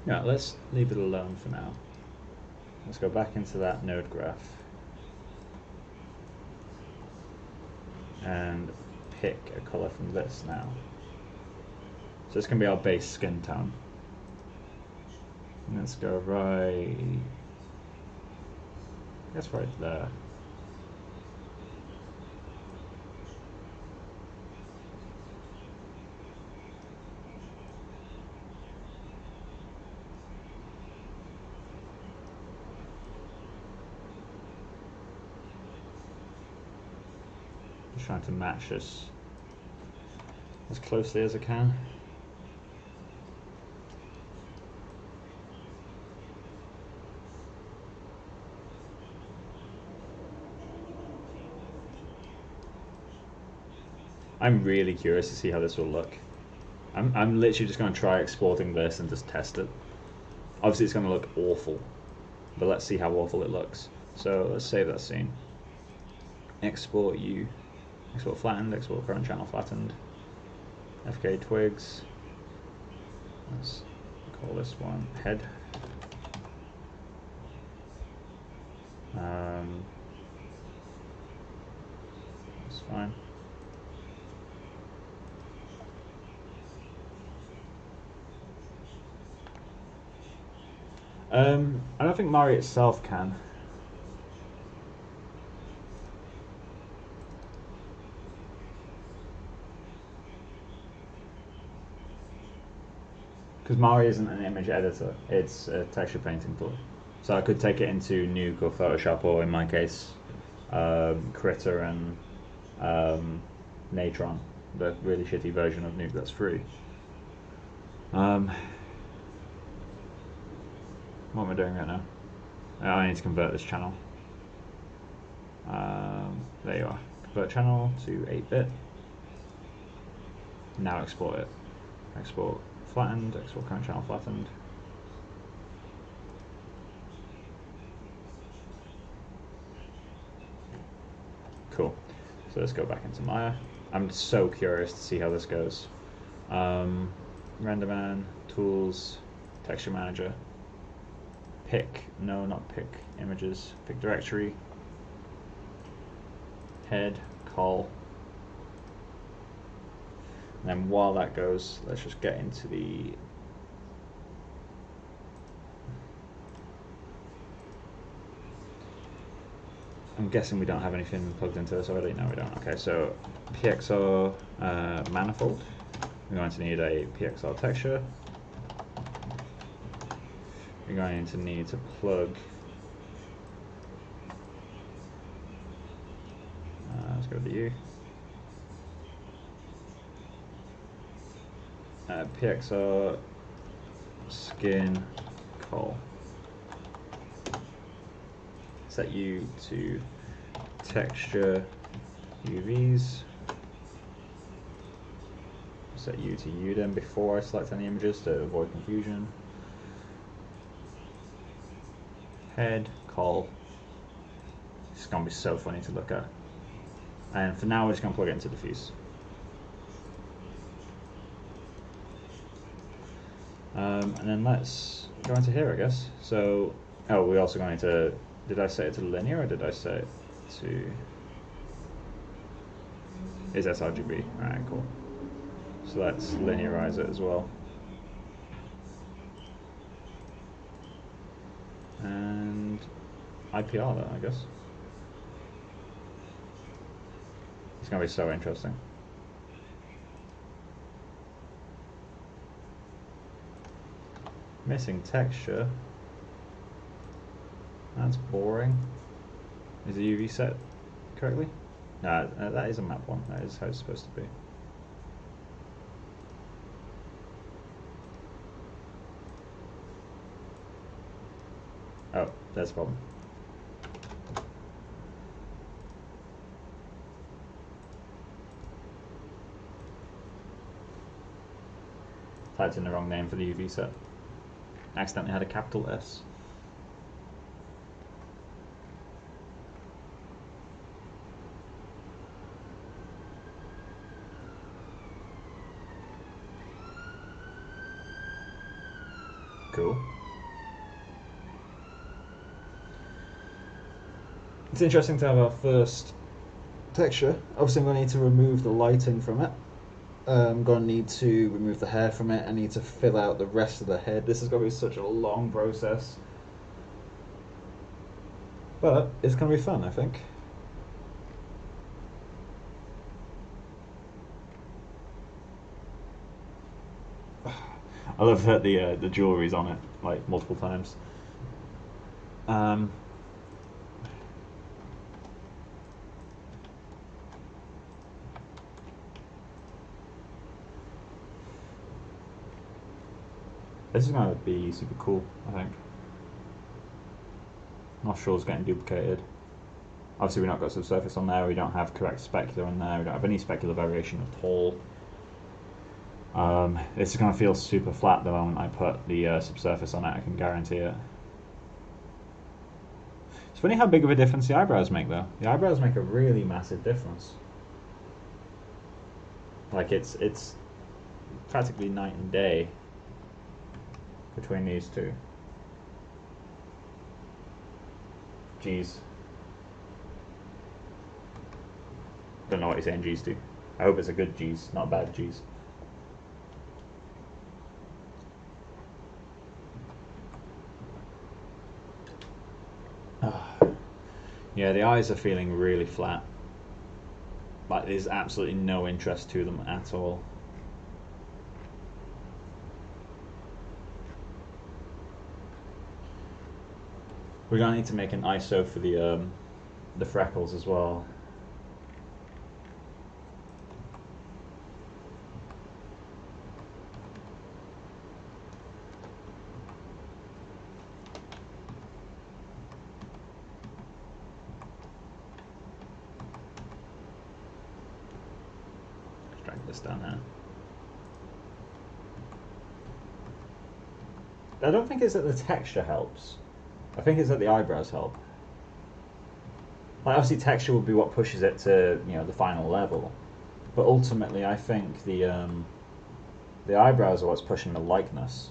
Yeah, let's leave it alone for now. Let's go back into that node graph and pick a color from this now. So this can be our base skin tone. And let's go right, I guess right there. Just trying to match this as closely as I can. I'm really curious to see how this will look. I'm literally just going to try exporting this and just test it. Obviously it's going to look awful, but let's see how awful it looks. So let's save that scene. Export U, export flattened, export current channel flattened. FKA twigs. Let's call this one head. That's fine. I don't think Mari itself can. Because Mari isn't an image editor, it's a texture painting tool. So I could take it into Nuke or Photoshop, or in my case, Critter and Natron, the really shitty version of Nuke that's free. What am I doing right now? I need to convert this channel. There you are. Convert channel to 8-bit. Now export it. Export flattened, export current channel flattened. Cool. So let's go back into Maya. I'm so curious to see how this goes. Renderman, tools, texture manager. Pick, no, not pick images, pick directory, head, call. And then while that goes, let's just get into the I'm guessing we don't have anything plugged into this already. No, we don't. Okay, so PXR manifold. We're going to need a PXR texture. We're going to need to plug. Let's go to U. PXR skin call. Set U to texture UVs. Set U to UDIM before I select any images to avoid confusion. Head, call. It's going to be so funny to look at. And for now, we're just going to plug it into diffuse. And then let's go into here, I guess. So, oh, we're also going to, did I set it to linear or did I set it to, is sRGB? Alright, cool. So let's linearize it as well. And IPR that, I guess. It's going to be so interesting. Missing texture. That's boring. Is the UV set correctly? No, that is a map one. That is how it's supposed to be. Oh, that's a problem. Typed in the wrong name for the UV set. Accidentally had a capital S. Cool. It's interesting to have our first texture. Obviously I'm going to need to remove the lighting from it. I'm going to need to remove the hair from it. I need to fill out the rest of the head. This is going to be such a long process. But it's going to be fun, I think. I love that the jewelry's on it, like, multiple times. This is going to be super cool, I think. Nostrils getting duplicated. Obviously we've not got subsurface on there, we don't have correct specular on there, we don't have any specular variation at all. This is going to feel super flat the moment I put the subsurface on it, I can guarantee it. It's funny how big of a difference the eyebrows make though. The eyebrows make a really massive difference. Like it's practically night and day between these two. Jeez. Don't know what you're saying G's to. I hope it's a good G's, not a bad G's. Yeah, the eyes are feeling really flat. Like there's absolutely no interest to them at all. We're gonna need to make an ISO for the freckles as well. Let's drag this down here. I don't think it's that the texture helps. I think it's that the eyebrows help. Like obviously texture will be what pushes it to, you know, the final level, but ultimately I think the eyebrows are what's pushing the likeness.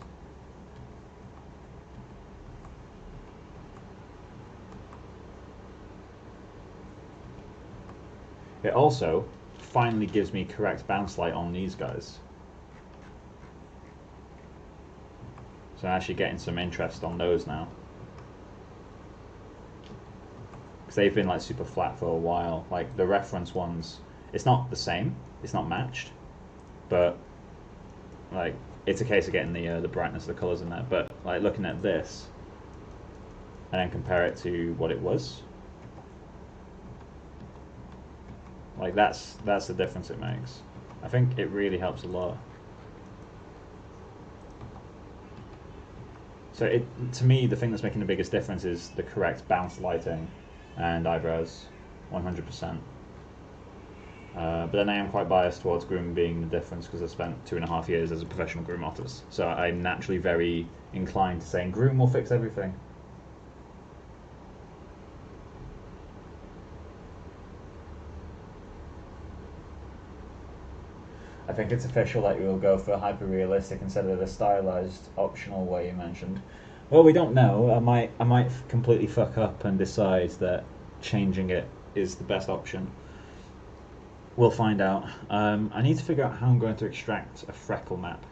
It also finally gives me correct bounce light on these guys. So I'm actually getting some interest on those now. Because they've been like super flat for a while. Like the reference ones, it's not the same, it's not matched, but like it's a case of getting the brightness of the colours in there. But like looking at this and then compare it to what it was, like that's the difference it makes. I think it really helps a lot. So to me, the thing that's making the biggest difference is the correct bounce lighting and eyebrows, 100%. But then I am quite biased towards groom being the difference because I spent 2.5 years as a professional groom artist. So I'm naturally very inclined to saying groom will fix everything. I think it's official that you will go for hyper-realistic instead of the stylized optional way you mentioned. Well, we don't know. I might completely fuck up and decide that changing it is the best option. We'll find out. I need to figure out how I'm going to extract a freckle map.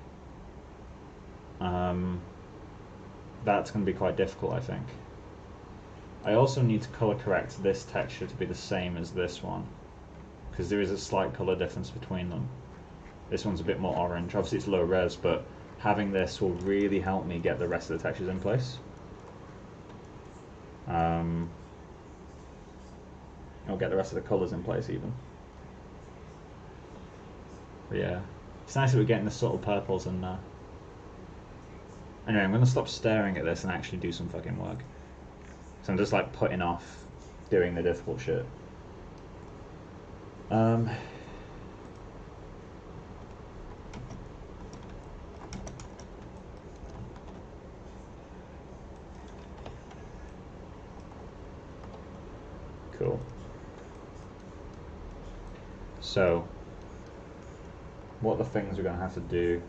That's going to be quite difficult, I think. I also need to color correct this texture to be the same as this one, because there is a slight color difference between them. This one's a bit more orange. Obviously it's low res, but having this will really help me get the rest of the textures in place. I'll get the rest of the colours in place even. But yeah, it's nice that we're getting the subtle purples in there. Anyway, I'm going to stop staring at this and actually do some fucking work. So I'm just like putting off doing the difficult shit. Cool. So, what are the things we're going to have to do?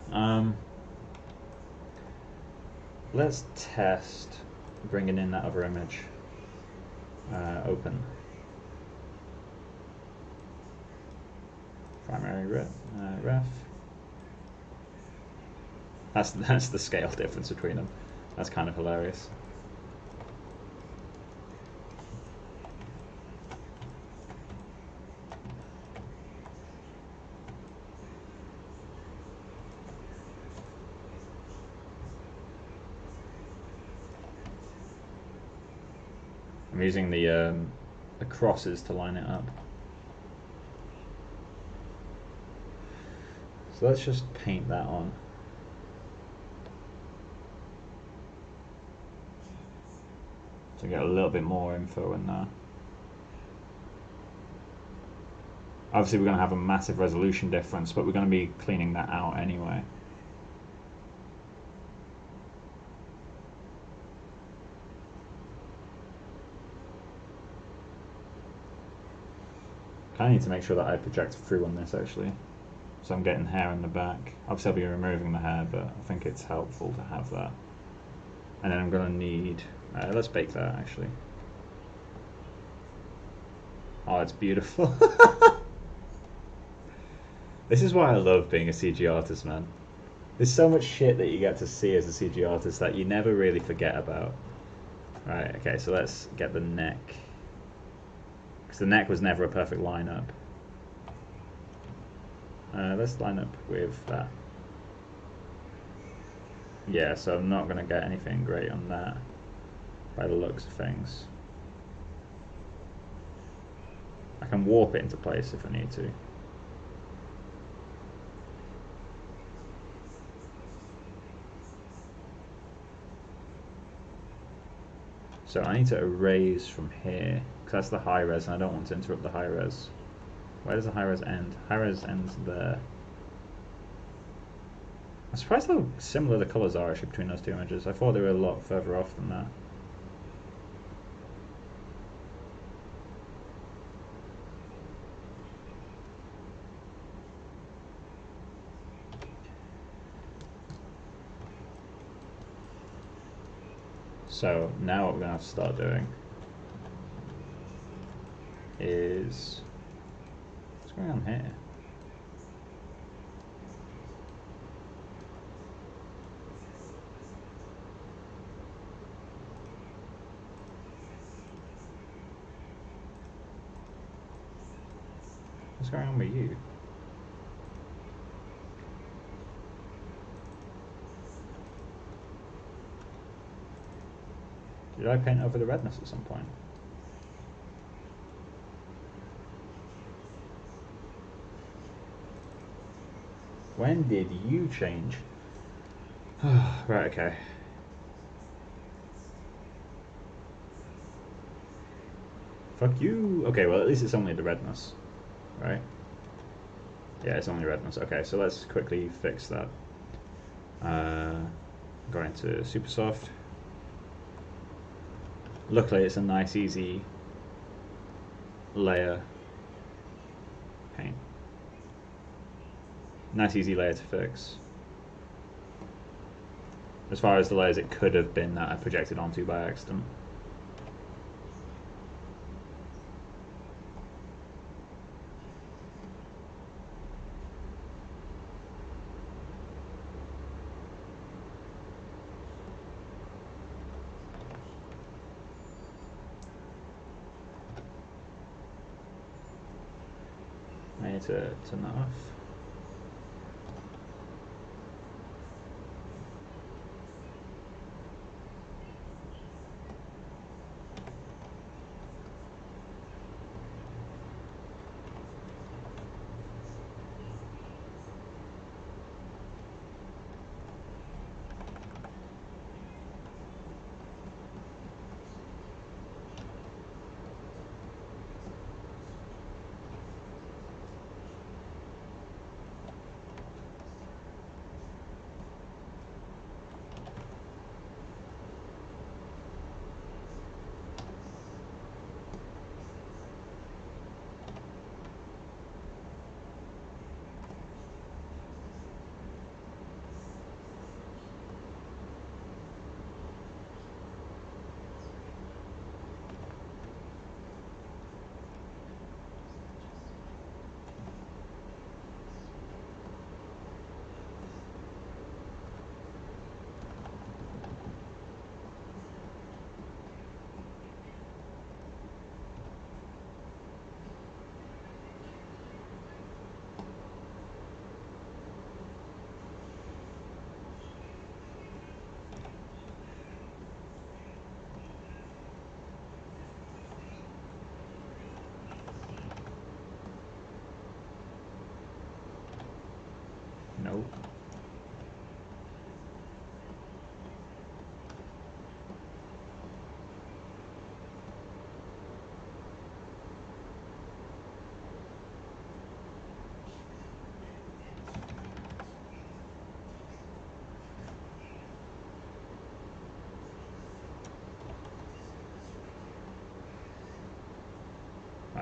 Let's test bringing in that other image. Open. Primary ref. That's the scale difference between them. That's kind of hilarious. I'm using the crosses to line it up. So let's just paint that on. to get a little bit more info in there. Obviously we're going to have a massive resolution difference, but we're going to be cleaning that out anyway. I need to make sure that I project through on this actually. So I'm getting hair in the back. Obviously I'll be removing the hair, but I think it's helpful to have that. And then I'm going to need, let's bake that actually. Oh, it's beautiful. This is why I love being a CG artist, man. There's so much shit that you get to see as a CG artist that you never really forget about. Right, okay, so let's get the neck. Because the neck was never a perfect lineup. Let's line up with that. Yeah, so I'm not going to get anything great on that by the looks of things. I can warp it into place if I need to. So I need to erase from here, because that's the high res and I don't want to interrupt the high res. Where does the high res end? High res ends there. I'm surprised how similar the colours are actually between those two images. I thought they were a lot further off than that. So now what we're going to have to start doing is, what's going on here? What's going on with you? Did I paint over the redness at some point? When did you change? Right, okay. Fuck you! Okay, well at least it's only the redness, right? Yeah, it's only redness. Okay, so let's quickly fix that. Go into Super Soft. Luckily it's a nice easy layer paint. Nice easy layer to fix. As far as the layers it could have been that I projected onto by accident. I need to turn that off.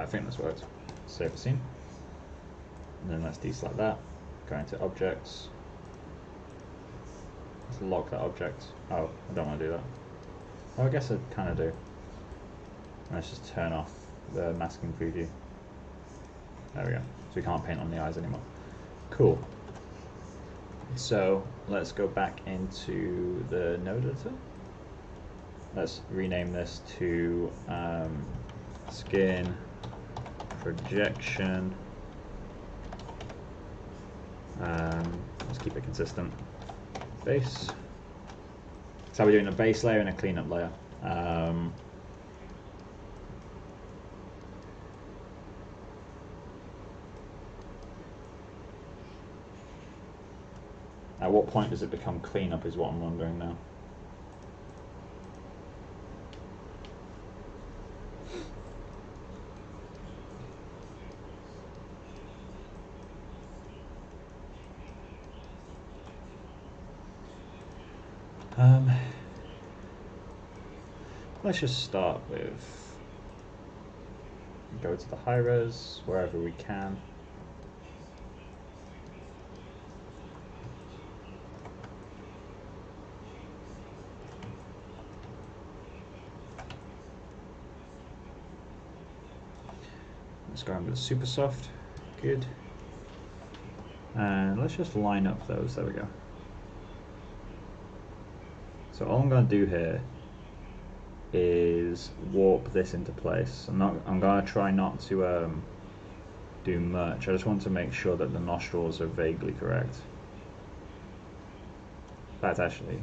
I think this worked. Save the scene. And then let's deselect that. Go into objects. Let's lock that object. Oh, I don't want to do that. Oh, I guess I kind of do. Let's just turn off the masking preview. There we go. So we can't paint on the eyes anymore. Cool. So let's go back into the node editor. Let's rename this to skin projection. Let's keep it consistent. Base. So we're doing a base layer and a cleanup layer. At what point does it become cleanup is what I'm wondering now. Let's just start with go to the high res wherever we can. Let's go in with super soft. Good. And let's just line up those. There we go. So all I'm going to do here is warp this into place. I'm going to try not to do much. I just want to make sure that the nostrils are vaguely correct. In fact, actually,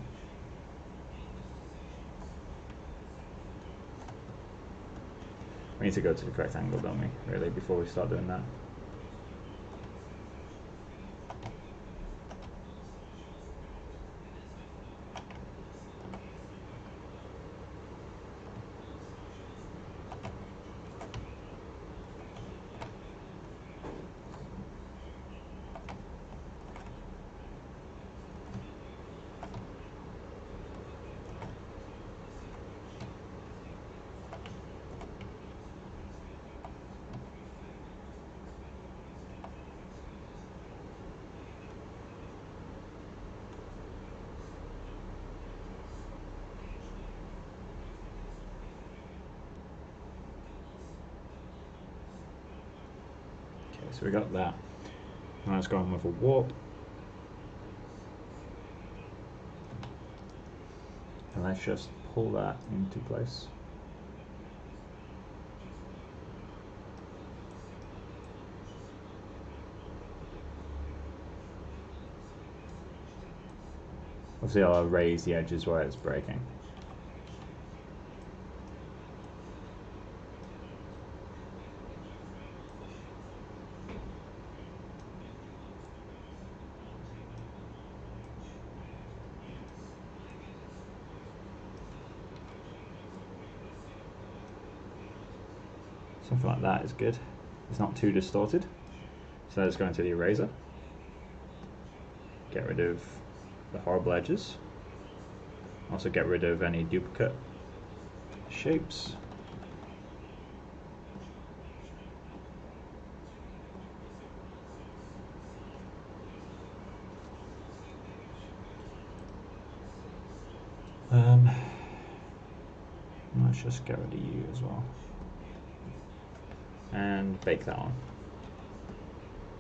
we need to go to the correct angle, don't we, really, before we start doing that. So we got that. Now let's go on with a warp. And let's just pull that into place. Obviously I'll raise the edges where it's breaking. Something like that is good. It's not too distorted. So let's go into the eraser. Get rid of the horrible edges. Also get rid of any duplicate shapes. Let's just get rid of you as well. And bake that on.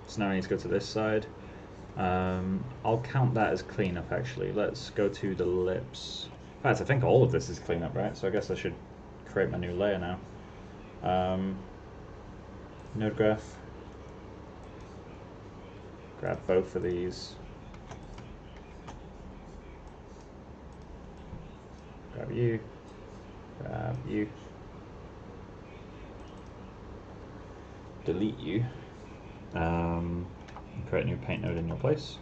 So now I need to go to this side. I'll count that as cleanup actually. Let's go to the lips. In fact, I think all of this is cleanup, right? So I guess I should create my new layer now. Node graph. Grab both of these. Grab you. Grab you. Delete you. Create a new paint node in your place.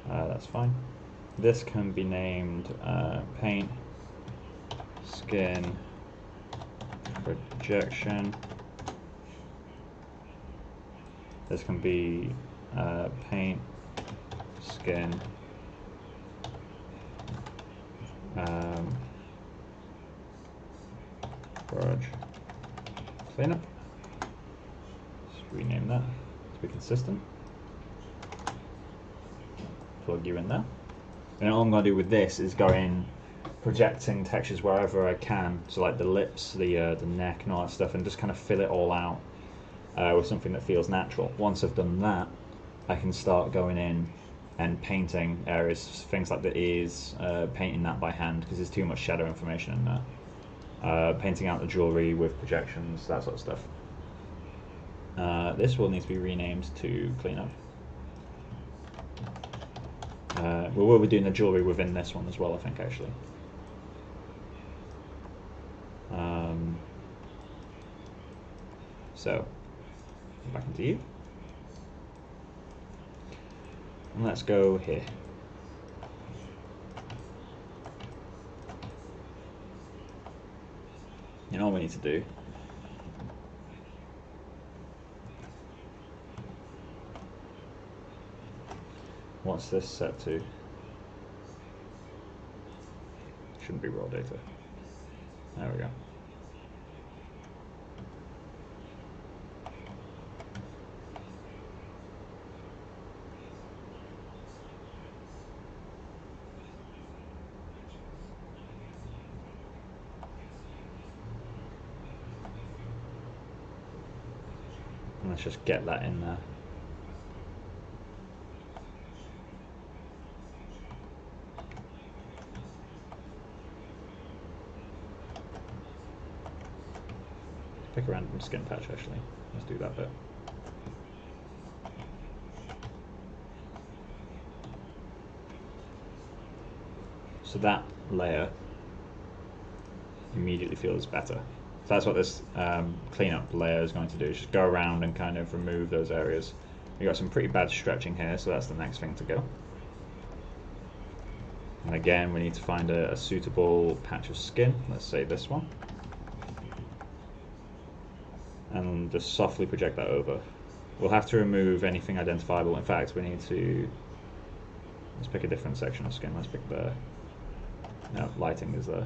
That's fine. This can be named paint skin projection. This can be paint skin garage cleanup. Just rename that to be consistent. Plug you in there. And all I'm going to do with this is go in projecting textures wherever I can, so like the lips, the neck and all that stuff, and just kind of fill it all out with something that feels natural. Once I've done that, I can start going in and painting areas, things like the ears, painting that by hand because there's too much shadow information in there. Painting out the jewellery with projections, that sort of stuff. This will need to be renamed to cleanup. We will be doing the jewellery within this one as well, I think, actually. So, back into you. And let's go here. And all we need to do what's this set to? Shouldn't be raw data. There we go. And let's just get that in there. Pick a random skin patch actually. Let's do that bit. So that layer immediately feels better. So that's what this cleanup layer is going to do, is just go around and kind of remove those areas. We've got some pretty bad stretching here, so that's the next thing to go. And again, we need to find a suitable patch of skin. Let's say this one. And just softly project that over. We'll have to remove anything identifiable. In fact, we need to, let's pick a different section of skin. Let's pick the, no, lighting is there.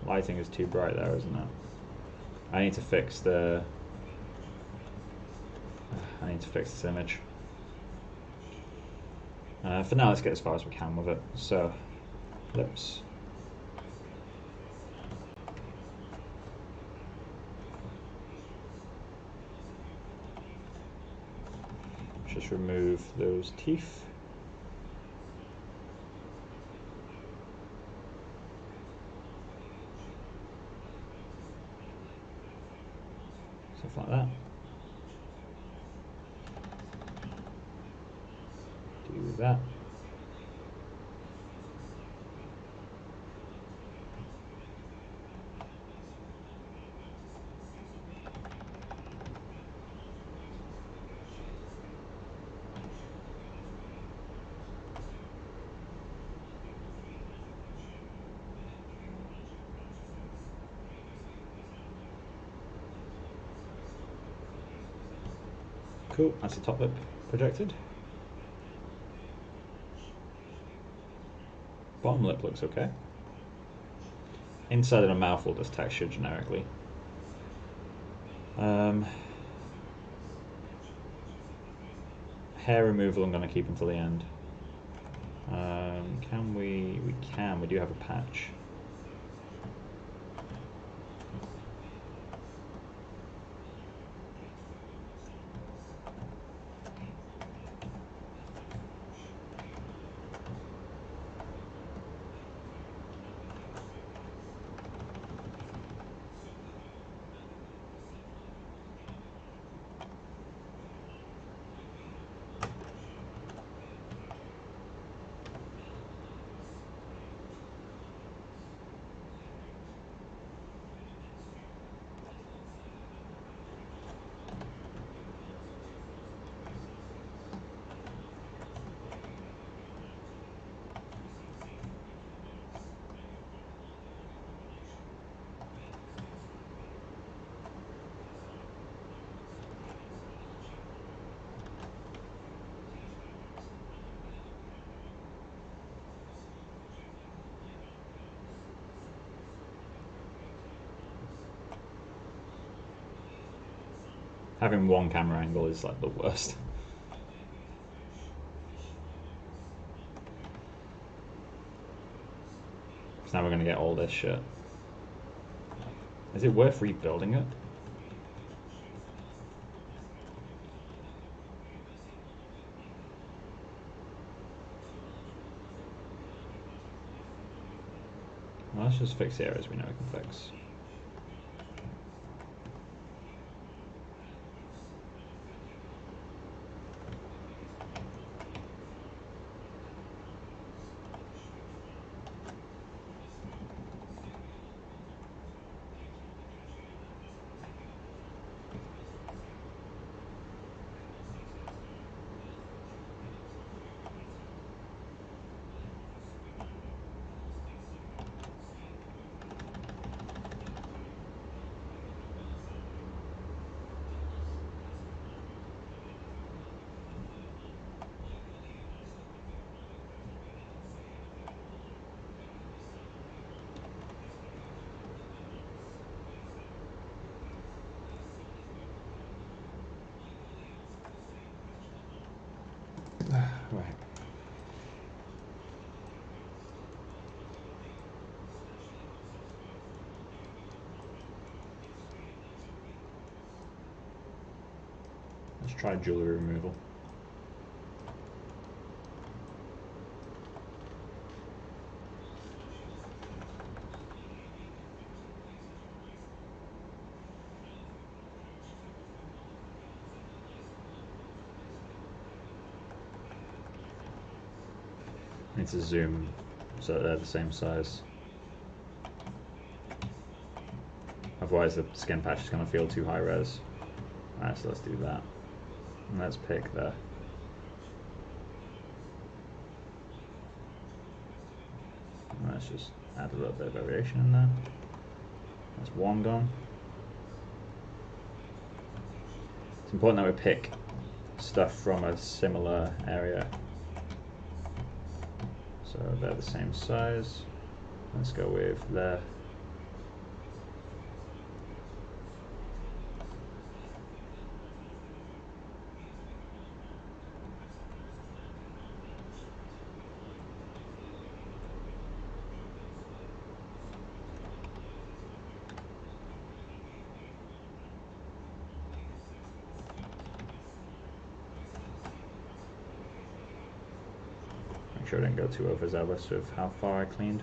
Lighting is too bright there, isn't it? I need to fix the, I need to fix this image. For now, let's get as far as we can with it. So, lips. Just remove those teeth. Stuff like that. Do that. Cool, that's the top lip projected. Bottom lip looks okay. Inside of the mouth will just texture generically. Hair removal I'm going to keep until the end. Can we? We can. We do have a patch. Having one camera angle is like the worst. So now we're going to get all this shit. Is it worth rebuilding it? Well, let's just fix the areas we know we can fix. Right. Let's try jewelry removal. Need to zoom so that they're the same size. Otherwise the skin patch is going to feel too high res. Alright, so let's do that. And let's pick the... Let's just add a little bit of variation in there. That's one gone. It's important that we pick stuff from a similar area. So they're the same size. Let's go with there. Make sure I didn't go too overzealous with how far I cleaned.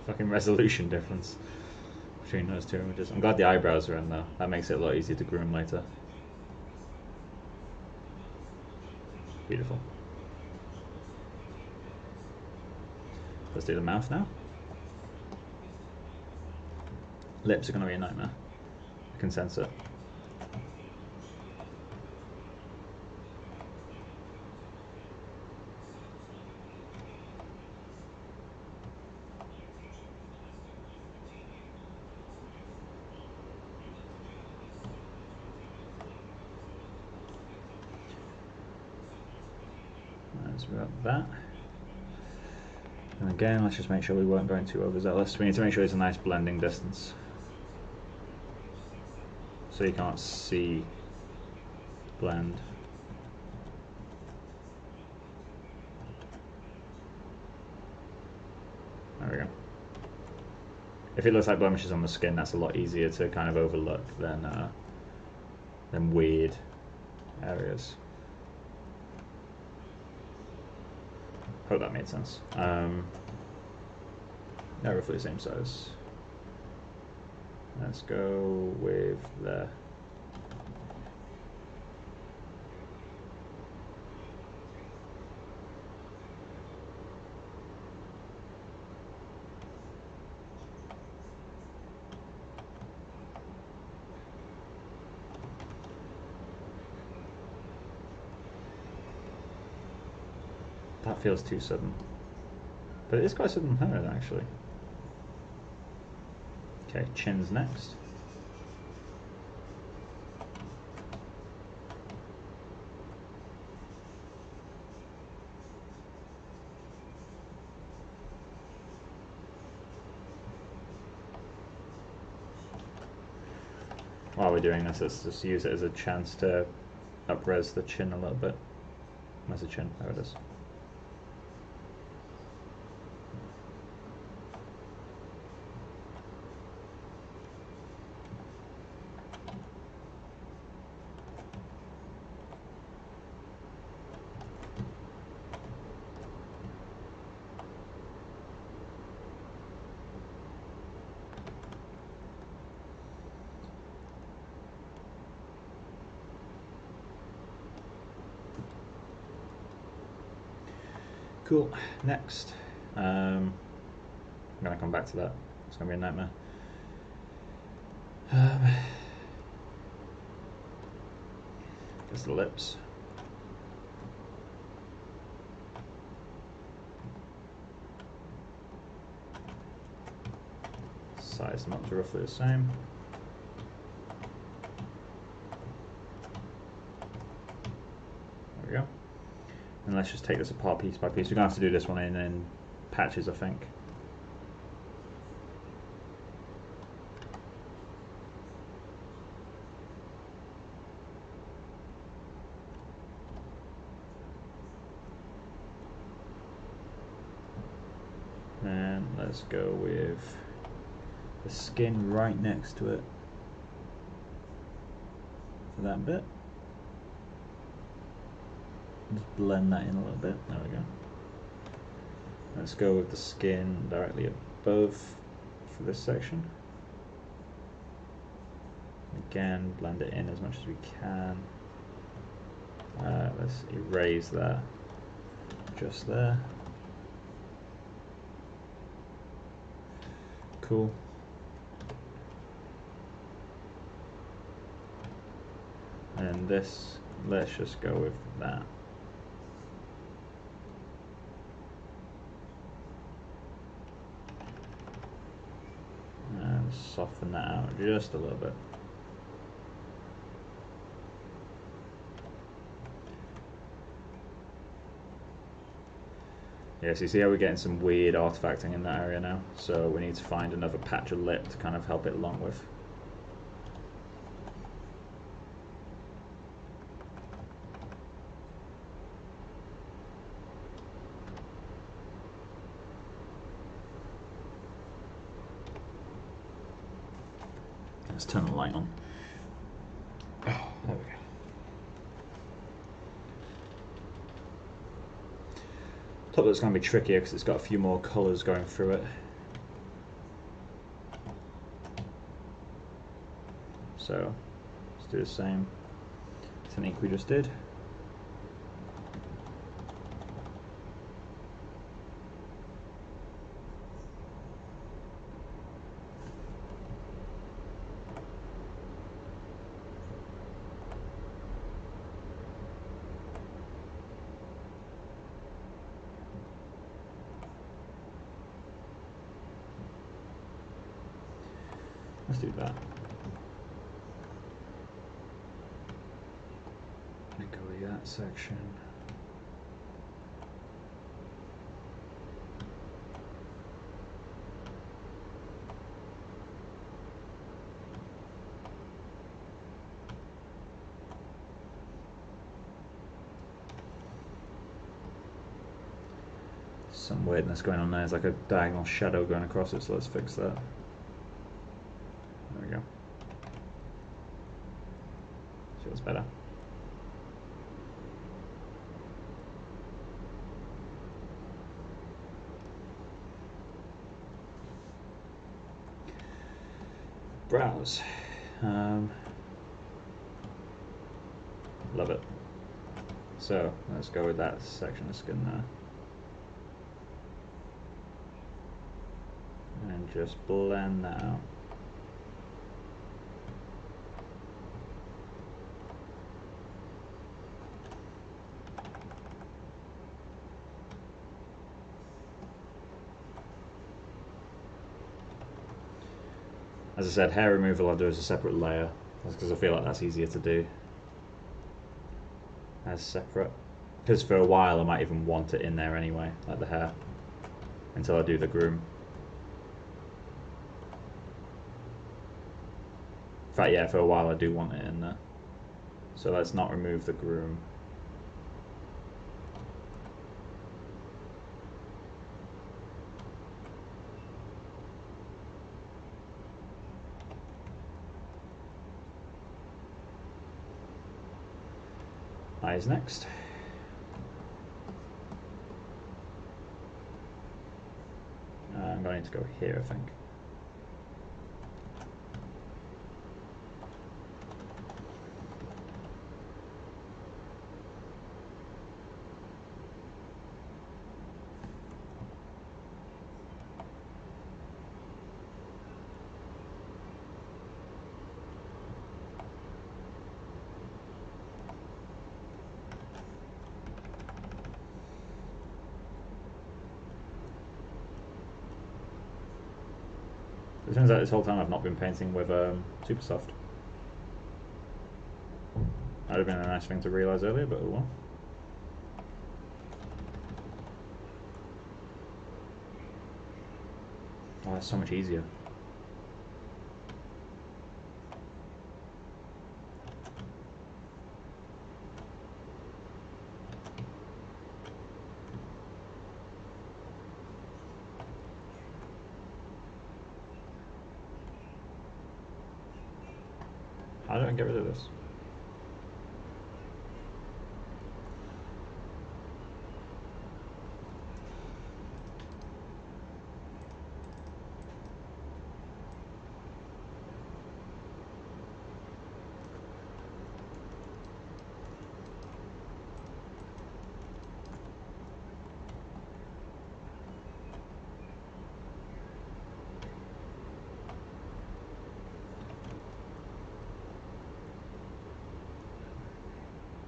Fucking resolution difference between those two images. I'm glad the eyebrows are in though. That makes it a lot easier to groom later. Beautiful. Let's do the mouth now. Lips are going to be a nightmare. I can sense it. So we got that. And again, let's just make sure we weren't going too overzealous. We need to make sure it's a nice blending distance. So you can't see blend. There we go. If it looks like blemishes on the skin, that's a lot easier to kind of overlook than weird areas. Hope that made sense. They're roughly the same size. Let's go with the... That feels too sudden. But it is closer than hers, actually. Okay, chin's next. While we're doing this, let's just use it as a chance to up-res the chin a little bit. Where's the chin? There it is. Cool. Next, I'm gonna come back to that. It's gonna be a nightmare. There's the lips. Size them up to roughly the same. There we go. And let's just take this apart piece by piece. We're going to have to do this one in patches, I think. And let's go with the skin right next to it for that bit. Just blend that in a little bit. There we go. Let's go with the skin directly above for this section. Again, blend it in as much as we can. Let's erase that just there. Cool. And this, let's just go with that. And soften that out just a little bit. Yeah, so you see how we're getting some weird artifacting in that area now, so we need to find another patch of lip to kind of help it along with. Let's turn the light on. Oh, there we go. Top that's going to be trickier because it's got a few more colours going through it. So let's do the same technique we just did. Let's do that. Echo that section. Some weirdness going on there. There's like a diagonal shadow going across it, so let's fix that. There we go. Feels better. Browse. Love it. So let's go with that section of skin there. And just blend that out. As I said, hair removal I'll do as a separate layer. That's because I feel like that's easier to do as separate. Because for a while I might even want it in there anyway, like the hair, until I do the groom. In fact, yeah, for a while I do want it in there. So let's not remove the groom. Eyes next. I'm going to go here, I think. It turns out this whole time I've not been painting with Super Soft. That would have been a nice thing to realise earlier, but oh well. Oh, that's so much easier. How do I get rid of this?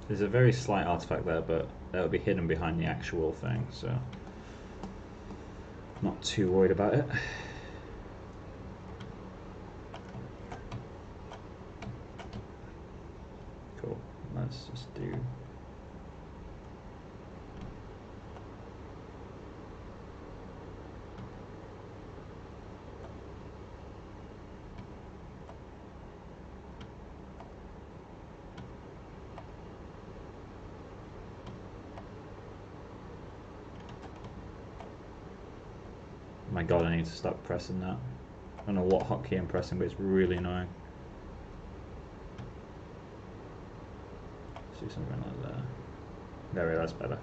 There's a very slight artifact there, but that'll be hidden behind the actual thing, so not too worried about it. Cool, let's just do... My god, I need to stop pressing that. I don't know what hotkey I'm pressing, but it's really annoying. Let's do something like that. There we go, that's better.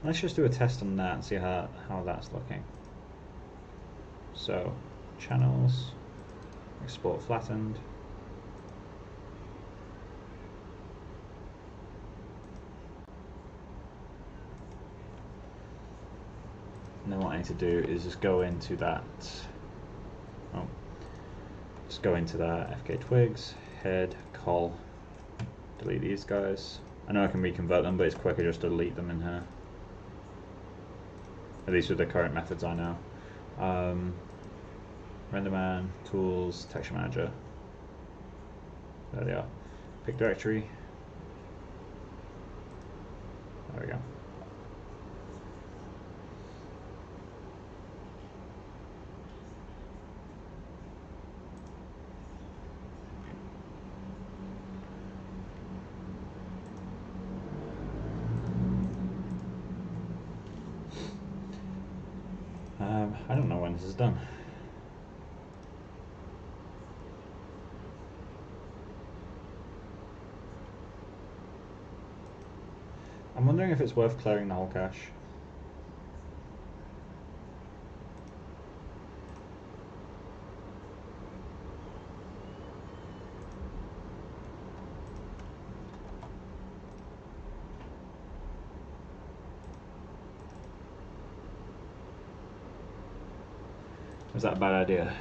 Let's just do a test on that and see how that's looking. So, channels, export flattened. And then what I need to do is just go into that, just go into that FKA twigs, head, col, delete these guys. I know I can reconvert them, but it's quicker just to delete them in here. At least with the current methods I know. Renderman, tools, texture manager. There they are. Pick directory. There we go. I don't know when this is done. I'm wondering if it's worth clearing the whole cache. Is that a bad idea?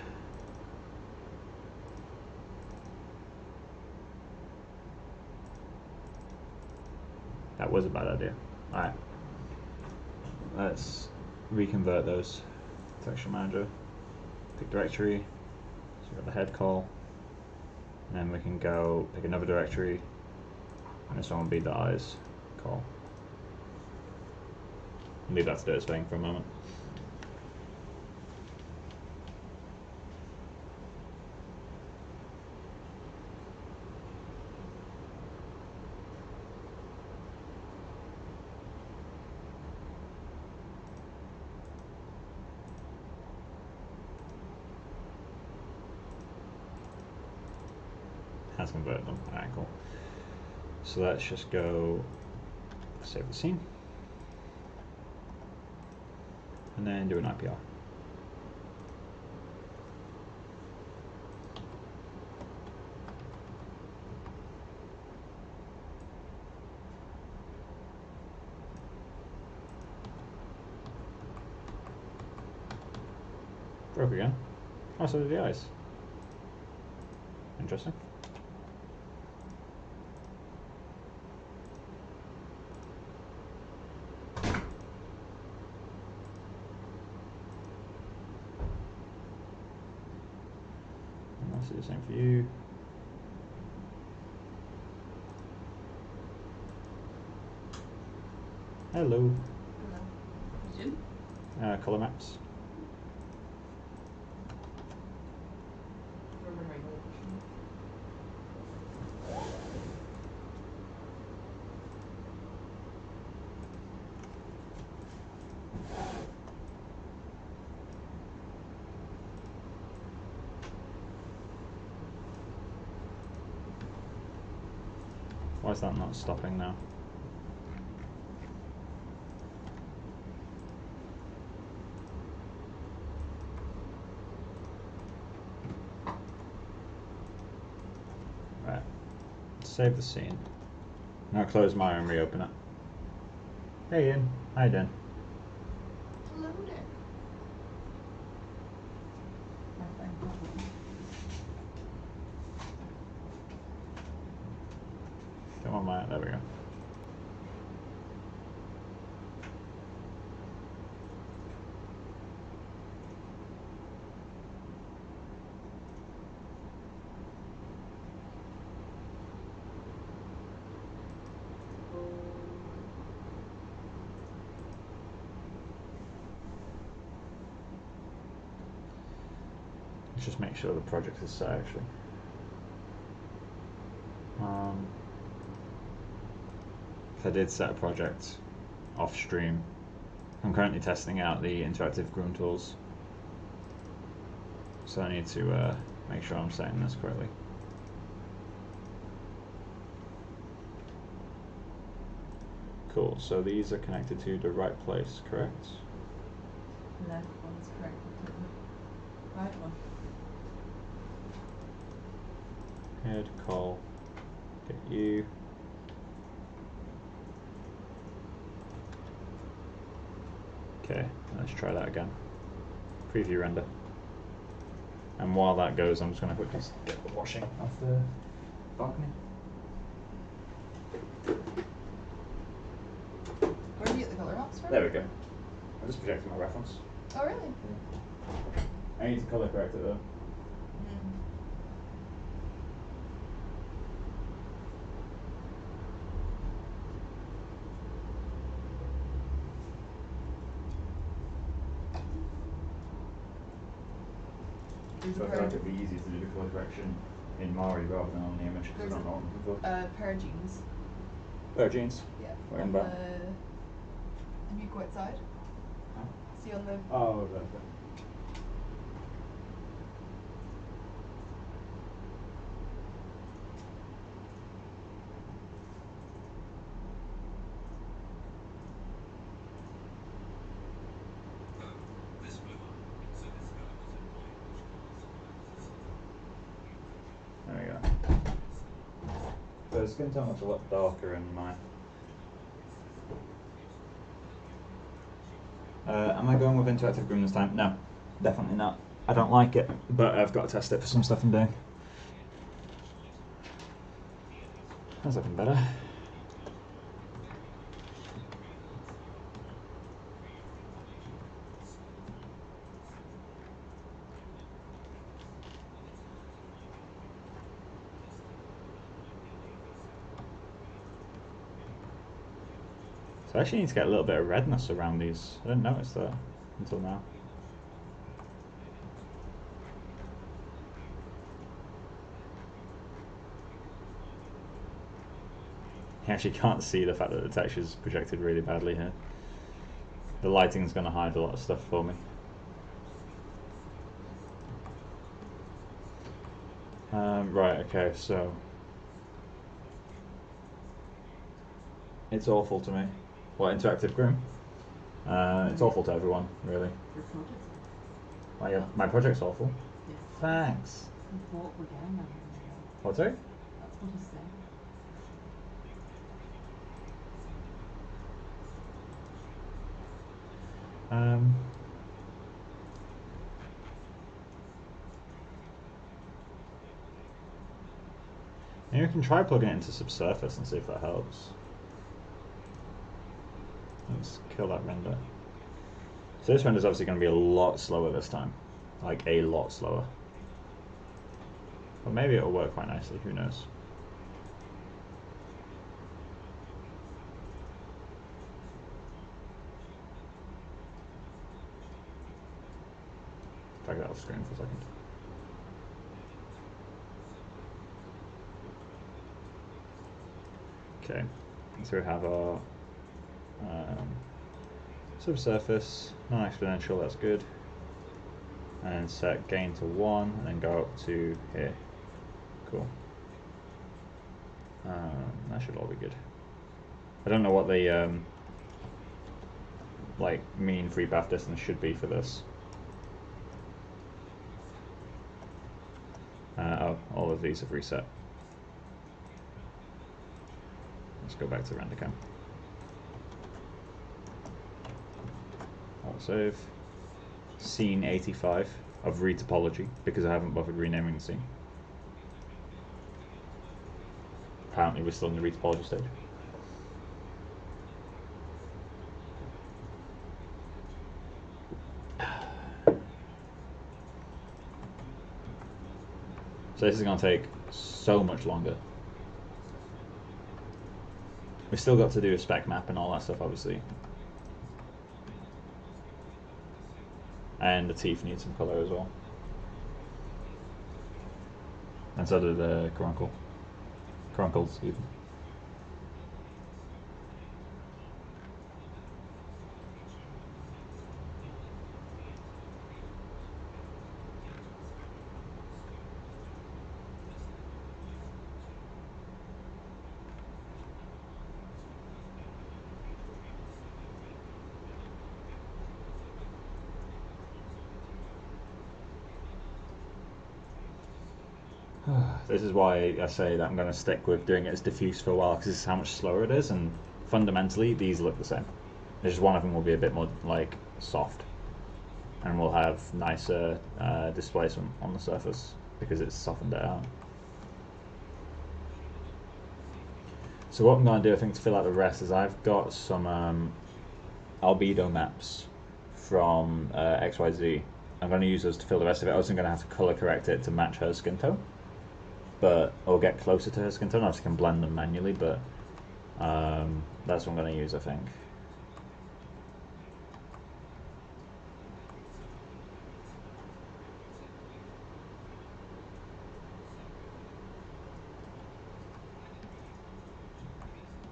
That was a bad idea. Alright. Let's reconvert those. Texture manager. Pick directory. So we've got the head call. And then we can go pick another directory. And this one will be the eyes call. Leave that to do its thing for a moment. Has converted them. Alright, cool. So let's just go save the scene. And then do an IPR. Broke again. Oh, so did the eyes. Interesting. Do the same for you. Hello. Hello. Color maps. Why is that not stopping now? Right. Save the scene. Now close Maya and reopen it. Hey Ian. How you doing? Hello there. Come on, Maya. There we go. Let's just make sure the project is set actually. If I did set a project off stream, I'm currently testing out the interactive groom tools, so I need to make sure I'm setting this correctly. Cool, so these are connected to the right place, correct? Left one's connected to the right one. Head, call, get you. Okay, let's try that again. Preview render. And while that goes, I'm just going to quickly get the washing off the balcony. Where do you get the colour maps from? There we go. I'm just projecting my reference. Oh, really? Yeah. I need to colour correct it though. So I feel like it'd be easier to do the colour correction in Mari rather than on the image because I don't know what I'm looking for. Pair of jeans. Pair of jeans? Yeah. Where in back? Have you go outside? Huh? See on the... Oh, okay. There we go. So the skin tone looks a lot darker in mine. Am I going with interactive groom this time? No, definitely not. I don't like it, but I've got to test it for some stuff I'm doing. That's looking better. So I actually need to get a little bit of redness around these. I didn't notice that until now. You actually can't see the fact that the texture is projected really badly here. The lighting's going to hide a lot of stuff for me. Right, okay, so it's awful to me. What, Interactive Grim? It's awful to everyone, really. Your project's My project's awful. Yes. Thanks. What we're getting at. What's that? That's what he's saying. Maybe we can try plugging it into subsurface and see if that helps. Let's kill that render. So this render is obviously going to be a lot slower this time. Like a lot slower. But maybe it'll work quite nicely, who knows. Drag that off screen for a second. Okay, so we have our subsurface, non-exponential, that's good. And set gain to 1 and then go up to here. Cool. That should all be good. I don't know what the like mean free path distance should be for this. Oh, all of these have reset. Let's go back to render cam. Alt save. Scene 85 of retopology because I haven't bothered renaming the scene. Apparently we're still in the retopology stage. So this is going to take so much longer. We've still got to do a spec map and all that stuff, obviously. And the teeth need some colour as well. And so do the caruncles even. This is why I say that I'm going to stick with doing it as diffuse for a while, because this is how much slower it is, and fundamentally these look the same. It's just one of them will be a bit more like soft, and we'll have nicer displacement on the surface because it's softened it out. So what I'm going to do, I think, to fill out the rest is I've got some albedo maps from XYZ. I'm going to use those to fill the rest of it. I was going to have to color correct it to match her skin tone, but or get closer to her skin tone. I obviously can blend them manually, but that's what I'm going to use, I think.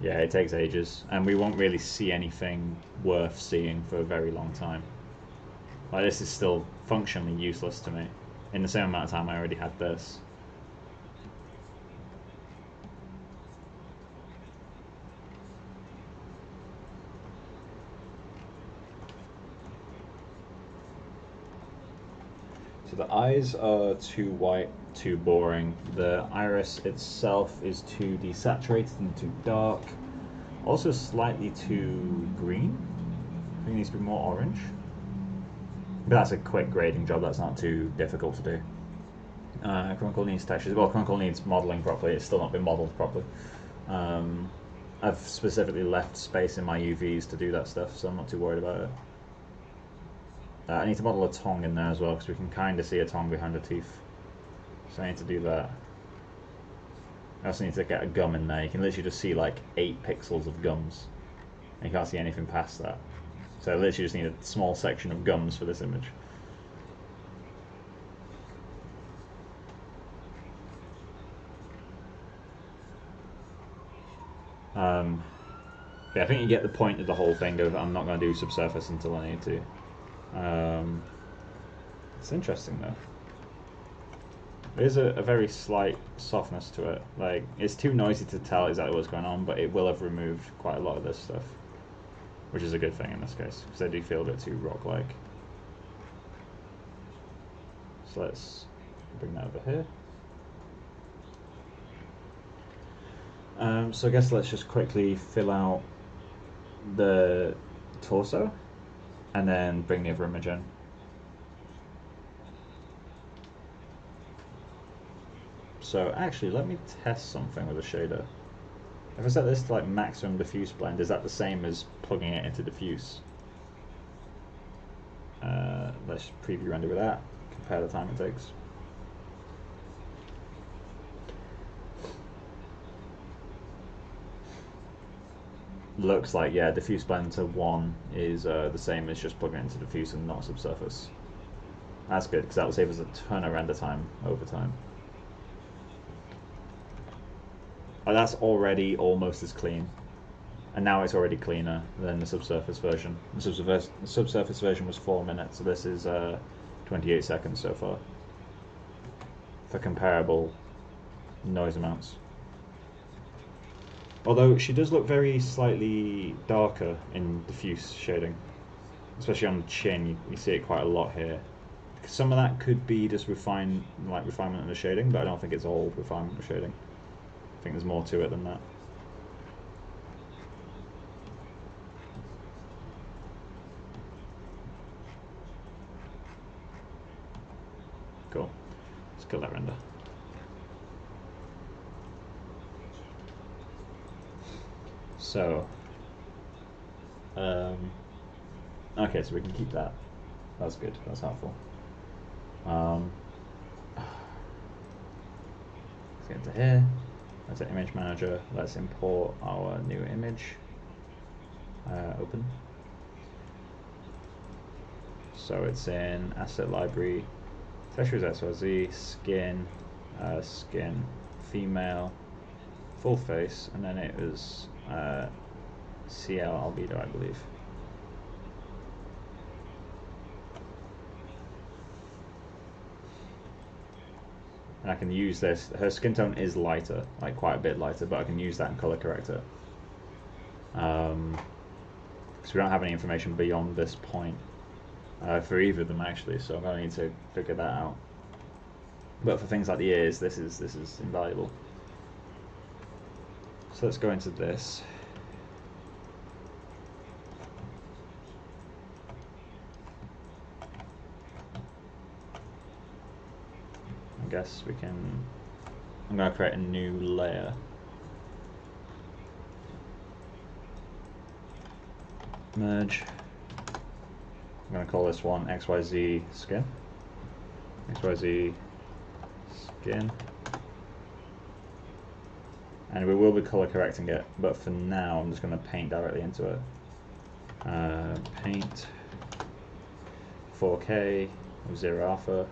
Yeah, it takes ages, and we won't really see anything worth seeing for a very long time. Like, this is still functionally useless to me. In the same amount of time I already had this. So the eyes are too white, too boring. The iris itself is too desaturated and too dark. Also slightly too green. I think it needs to be more orange. But that's a quick grading job, that's not too difficult to do. Crunkle needs textures. Well, Crunkle needs modelling properly, it's still not been modelled properly. I've specifically left space in my UVs to do that stuff, so I'm not too worried about it. I need to model a tongue in there as well, because we can kind of see a tongue behind the teeth. So I need to do that. I also need to get a gum in there. You can literally just see like 8 pixels of gums. and you can't see anything past that. So I literally just need a small section of gums for this image. Yeah, I think you get the point of the whole thing of I'm not going to do subsurface until I need to. It's interesting though. There's a very slight softness to it. Like, it's too noisy to tell exactly what's going on, but it will have removed quite a lot of this stuff, which is a good thing in this case, because I do feel a bit too rock-like. So let's bring that over here. So I guess let's just quickly fill out the torso, and then bring the other image in. So actually, let me test something with a shader. If I set this to like maximum diffuse blend, is that the same as plugging it into diffuse? Let's preview render with that, compare the time it takes. Looks like, yeah, diffuse blend to 1 is the same as just plugging it into diffuse and not subsurface. That's good, because that will save us a ton of render time over time. Oh, that's already almost as clean. And now it's already cleaner than the subsurface version. The subsurface version was 4 minutes, so this is 28 seconds so far. For comparable noise amounts. Although she does look very slightly darker in diffuse shading. Especially on the chin, you see it quite a lot here. Some of that could be just refinement of the shading, but I don't think it's all refinement of shading. I think there's more to it than that. Cool. Let's kill that render. So, okay, so we can keep that. That's good. That's helpful. Let's get into here. Let's hit Image Manager. Let's import our new image. Open. So it's in Asset Library. Texture is XYZ. Skin. Skin. Female. Full face. And then it was CL albedo, I believe. And I can use this. Her skin tone is lighter, like quite a bit lighter, but I can use that and color correct it. Because we don't have any information beyond this point for either of them actually, so I'm going to need to figure that out. But for things like the ears, this is invaluable. So let's go into this. I guess we can. I'm going to create a new layer. Merge. I'm going to call this one XYZ skin. XYZ skin. And we will be color correcting it, but for now I'm just going to paint directly into it. Paint 4K 0 alpha,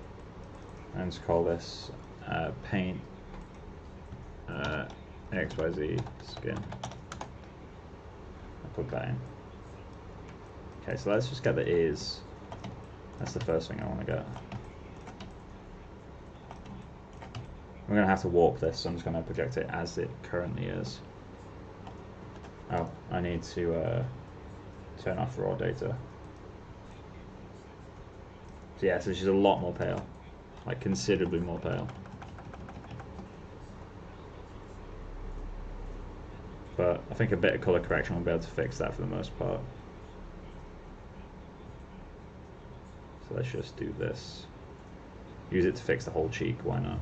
and just call this paint XYZ skin. I'll put that in. Okay, so let's just get the ears. That's the first thing I want to get. I'm going to have to warp this, so I'm just going to project it as it currently is. Oh, I need to turn off raw data. So yeah, so she's a lot more pale. Like, considerably more pale. But I think a bit of colour correction will be able to fix that for the most part. So let's just do this. Use it to fix the whole cheek, why not?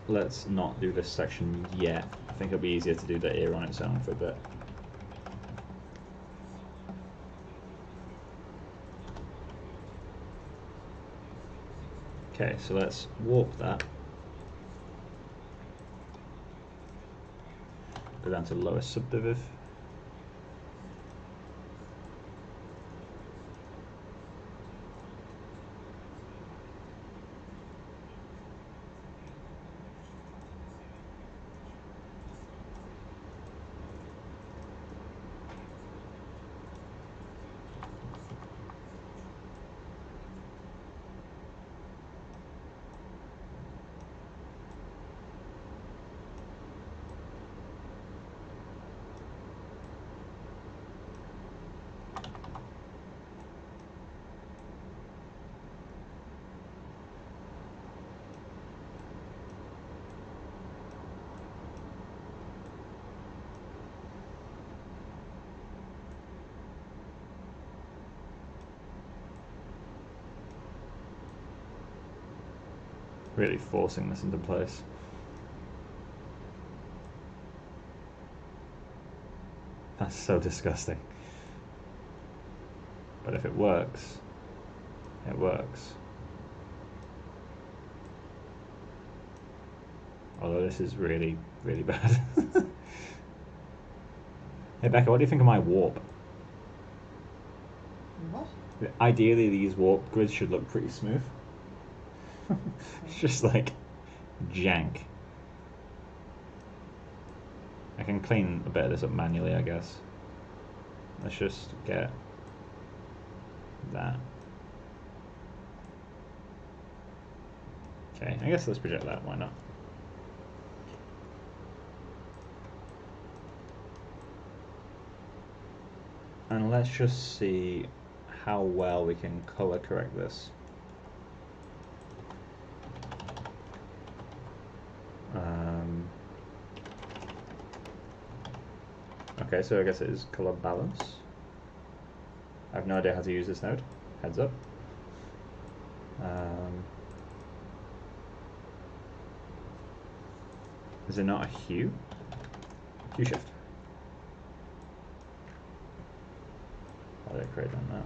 Let's not do this section yet. I think it'll be easier to do the ear on its own for a bit. Okay, so let's warp that. Go down to lowest subdiv. Really forcing this into place. That's so disgusting. But if it works, it works. Although this is really, really bad. Hey Becca, what do you think of my warp? What? Ideally these warp grids should look pretty smooth. It's just like jank. I can clean a bit of this up manually, I guess. Let's just get that. Okay, I guess let's project that, why not? And let's just see how well we can color correct this. Okay, so I guess it is color balance. I have no idea how to use this node. Heads up. Is it not a hue? Hue shift. How did I create on that?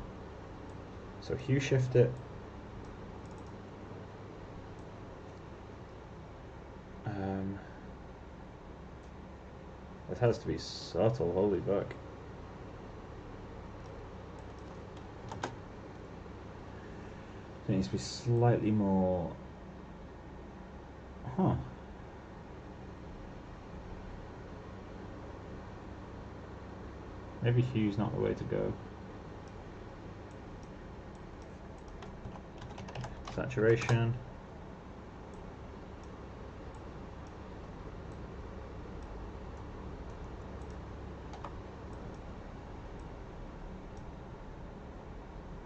So hue shift it. It has to be subtle, holy fuck. It needs to be slightly more... Huh. Maybe hue's not the way to go. Saturation.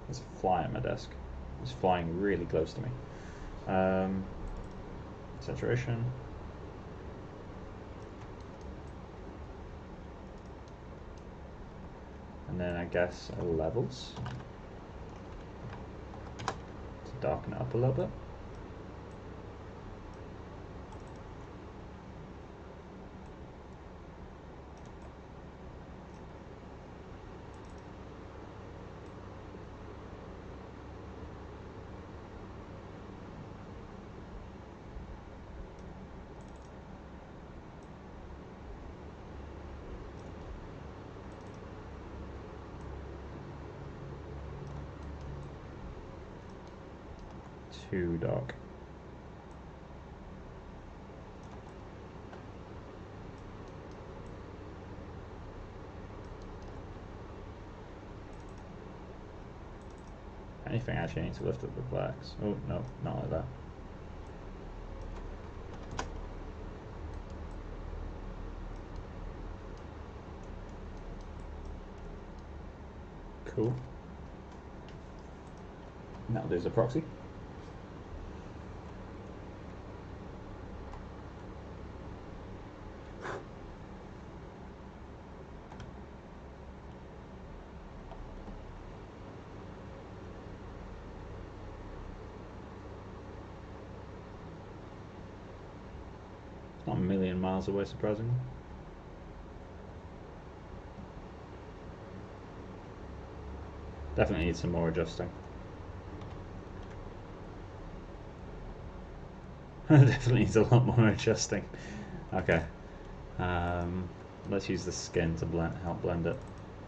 There's a fly at my desk. It's flying really close to me. Saturation. And then I guess levels to darken it up a little bit. Too dark. Anything actually needs to lift up the blacks. Oh no, not like that. Cool. Now there's a proxy. Not a million miles away, surprisingly. Definitely needs some more adjusting. Definitely needs a lot more adjusting. Okay. Let's use the skin to help blend it.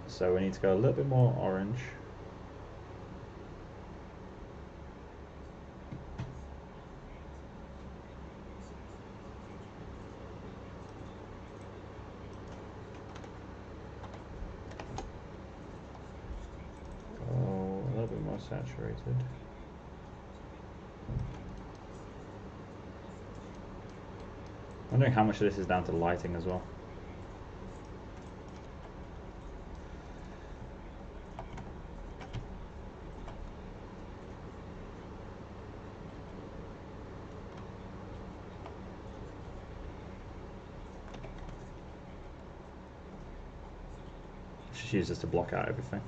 So we need to go a little bit more orange. Go a little bit more saturated. Wondering how much of this is down to lighting as well. Just use this to block out everything.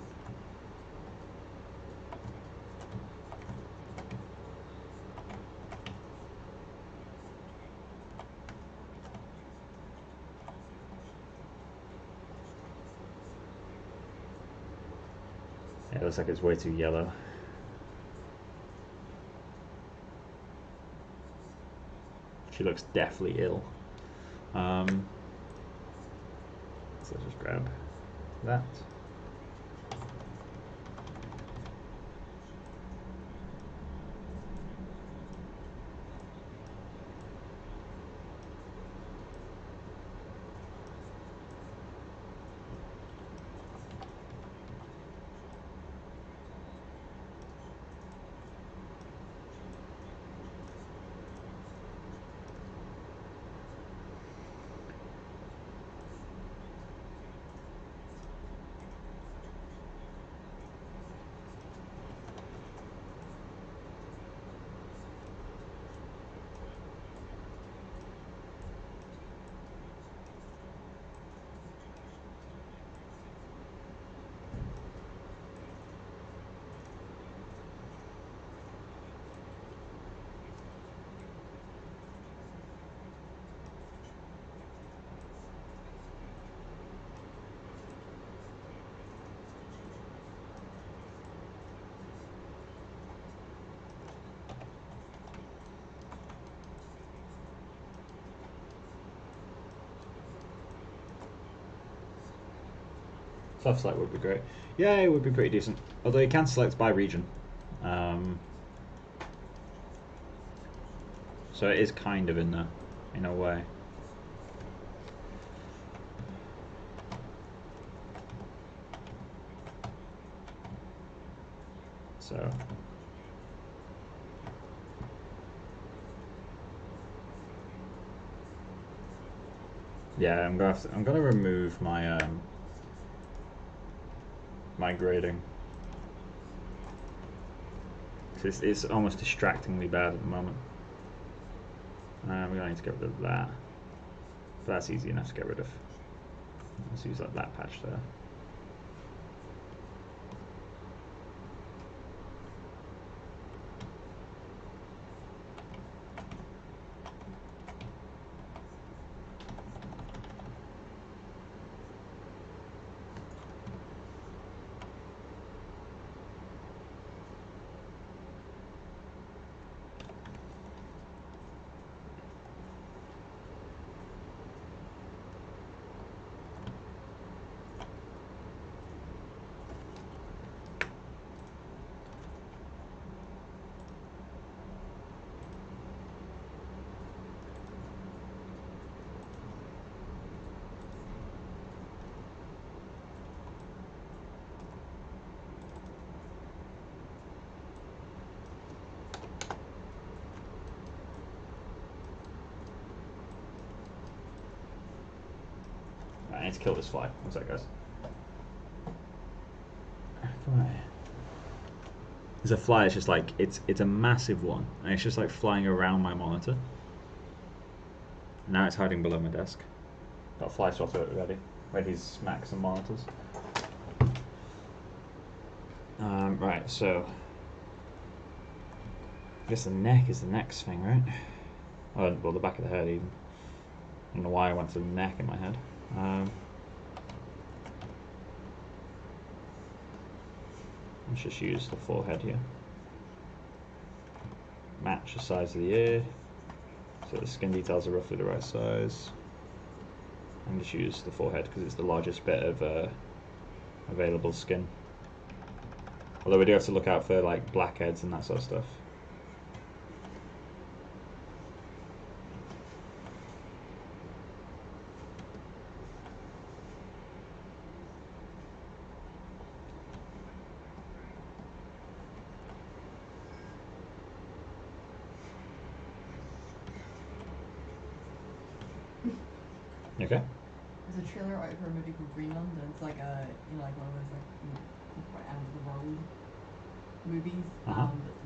Yeah, it looks like it's way too yellow. She looks deathly ill. So let's just grab that. Soft select would be great. Yeah, it would be pretty decent. Although you can select by region. So it is kind of in there, in a way. So yeah, I'm gonna remove my my grading. It's almost distractingly bad at the moment. We're gonna need to get rid of that. But that's easy enough to get rid of. Let's use like that patch there. I need to kill this fly. One sec, guys. There's a fly. It's just like it's a massive one, and it's just like flying around my monitor. Now it's hiding below my desk. Got a fly swatter ready to smack some monitors. Right, so I guess the neck is the next thing, right? Oh, well, the back of the head even. I don't know why I went to the neck in my head. Let's just use the forehead here. Match the size of the ear. So the skin details are roughly the right size. And just use the forehead because it's the largest bit of available skin. Although we do have to look out for like blackheads and that sort of stuff. You okay? There's a trailer out for a movie called Greenland, and it's like a, you know, like one of those like end of the world movies.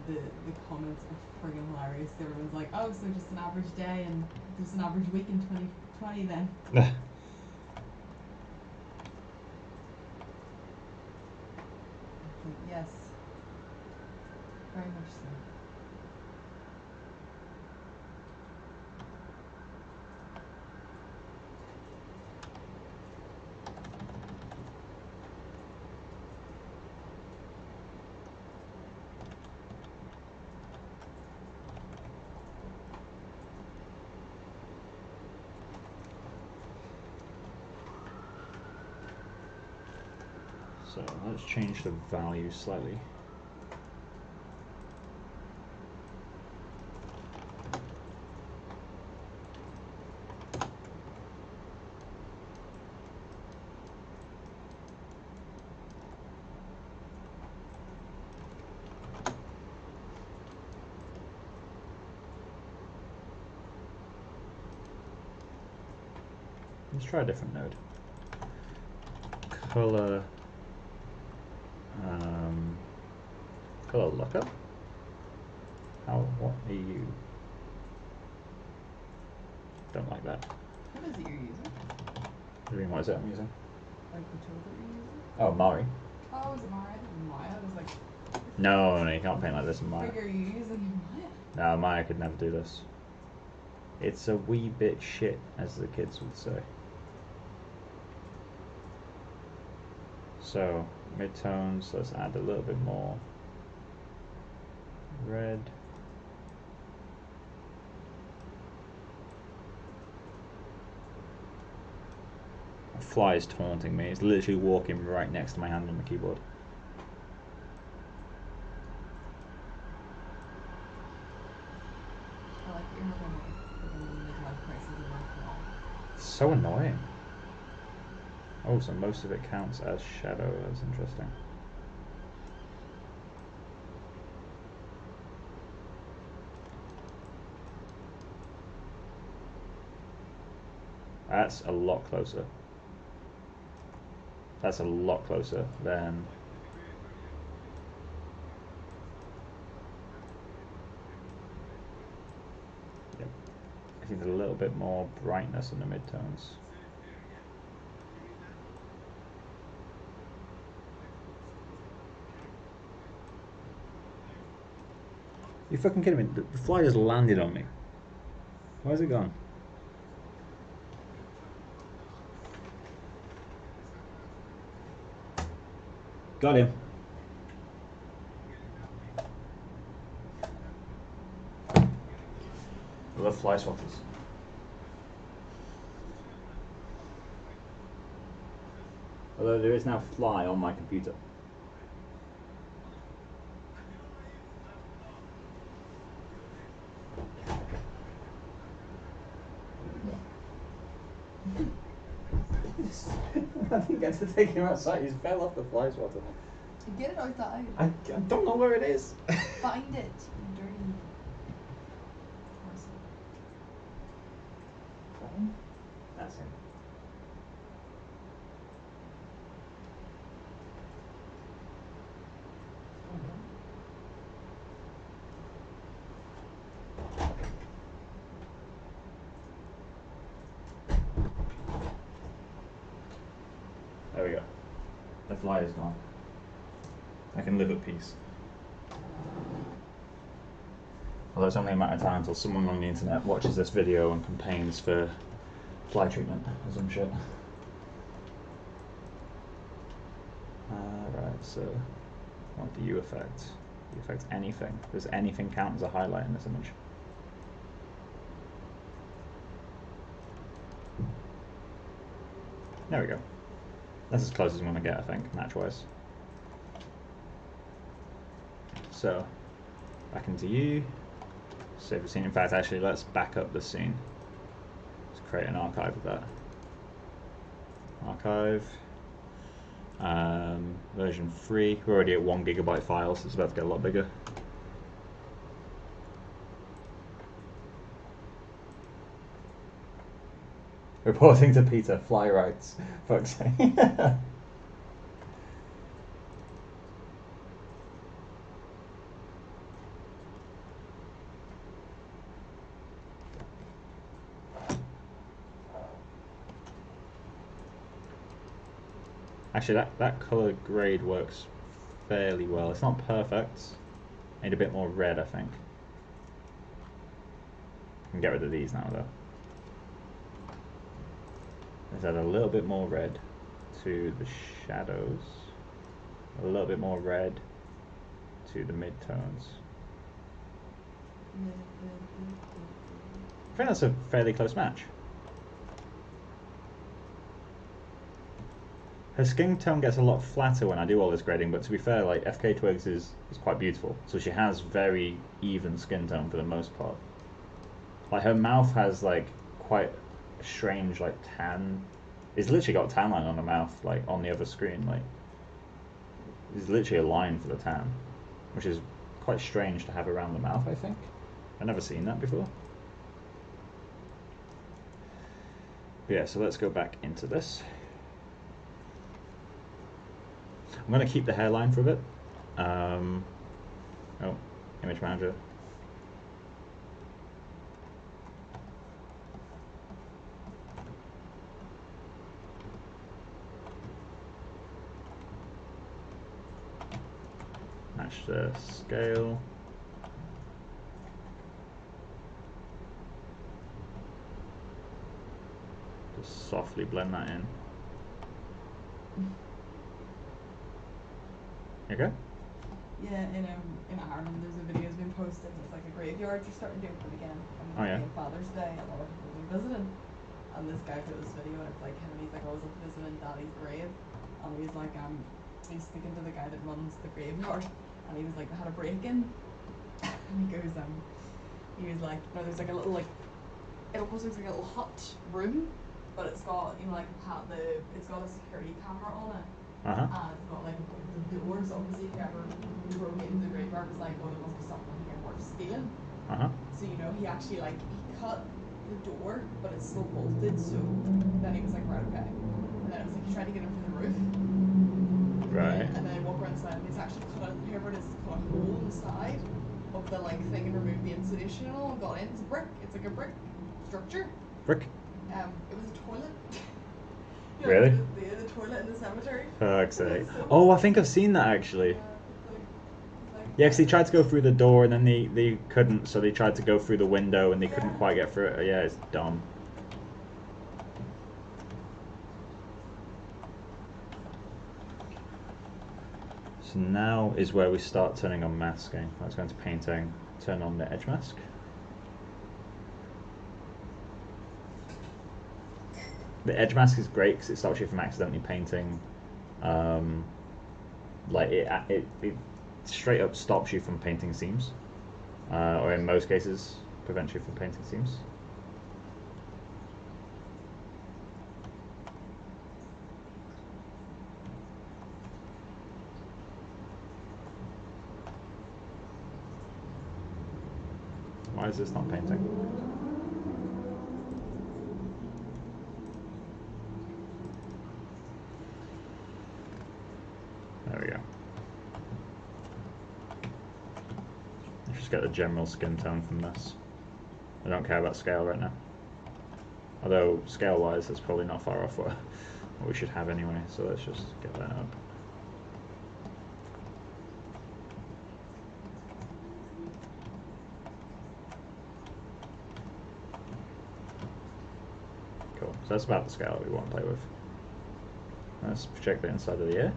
The comments are friggin' hilarious. Everyone's like, oh, so just an average day and just an average week in 2020 then. Like, yes, very much so. So let's change the value slightly. Let's try a different node. Color. Color lookup? What are you? Don't like that. What is it you're using? What do you mean, what is it I'm using? Like the tool that you're using? Oh, Mari. Oh, is it Maya? I think it was Maya. I was like, No, you can't paint like this in Maya. figure you using Maya? No, Maya could never do this. It's a wee bit shit, as the kids would say. So, midtones, let's add a little bit more red. A fly is taunting me. It's literally walking right next to my hand on the keyboard. I like that you're having like midlife crisis in life. It's so annoying. Oh, so most of it counts as shadow. That's interesting. That's a lot closer. That's a lot closer than... Yep. I think a little bit more brightness in the midtones. You fucking kidding me? The fly just landed on me. Where's it gone? Got him. I love fly swatters. Although there is now fly on my computer. I didn't get to take him outside. He fell off the fly swatter. Get it outside. I don't know where it is. Find it, you dirty person. That's him. There we go. The fly is gone. I can live at peace. Although it's only a matter of time until someone on the internet watches this video and campaigns for fly treatment or some shit. Right, so what do you affect? Do you affect anything? Does anything count as a highlight in this image? There we go. That's as close as I'm going to get, I think, match-wise. So, back into you. Save the scene. In fact, actually, let's back up the scene. Let's create an archive of that. Archive. Version 3. We're already at 1 GB file, so it's about to get a lot bigger. Reporting to Peter, fly rights. Fuck's sake. Actually, that color grade works fairly well. It's not perfect. I need a bit more red, I think. I can get rid of these now, though. Let's add a little bit more red to the shadows. A little bit more red to the midtones. I think that's a fairly close match. Her skin tone gets a lot flatter when I do all this grading, but to be fair, like FKA Twigs is quite beautiful. So she has very even skin tone for the most part. Like her mouth has like quite a strange like tan. It's literally got a tan line on her mouth, like on the other screen. Like there's literally a line for the tan, which is quite strange to have around the mouth. I think I've never seen that before. But yeah, so let's go back into this. I'm going to keep the hairline for a bit. Oh, image manager. Match the scale. Just softly blend that in. Okay. Yeah, in Ireland there's a video that's been posted. It's like a graveyard you're starting to open again. And Oh, yeah. on Father's Day, a lot of people have been visiting. And this guy put this video, and it's like him, and he's like, I was up visiting Daddy's grave, and he's like, he's speaking to the guy that runs the graveyard, and he was like, I had a break-in, and he goes, he was like, no, there's like a little like, it almost looks like a little hut room, but it's got like it's got a security camera on it. And it's got like the doors, obviously if you ever broke into the graveyard, it's like, oh, there must be something here worth stealing. So he actually like he cut the door, but it's still bolted, so then he was like, right, okay. And then it was like he tried to get in through the roof. Right. And then I walk around the side, and he's actually cut out here, but it's cut a hole in the side of the like thing and removed the insulation and all and got in. It's a brick. It's like a brick structure. Brick? It was a toilet. You know, really? The toilet in the cemetery. Fuck's sake. Oh, I think I've seen that actually. Yeah, because they tried to go through the door and then they couldn't, so they tried to go through the window and they couldn't quite get through it. Yeah, it's dumb. So now is where we start turning on masking. Let's go into painting, turn on the edge mask. The edge mask is great because it stops you from accidentally painting. Like it straight up stops you from painting seams, or in most cases prevents you from painting seams. Why is this not painting? There we go. Let's just get the general skin tone from this. I don't care about scale right now. Although, scale-wise, that's probably not far off what we should have anyway, so let's just get that up. Cool, so that's about the scale we want to play with. Let's project the inside of the ear.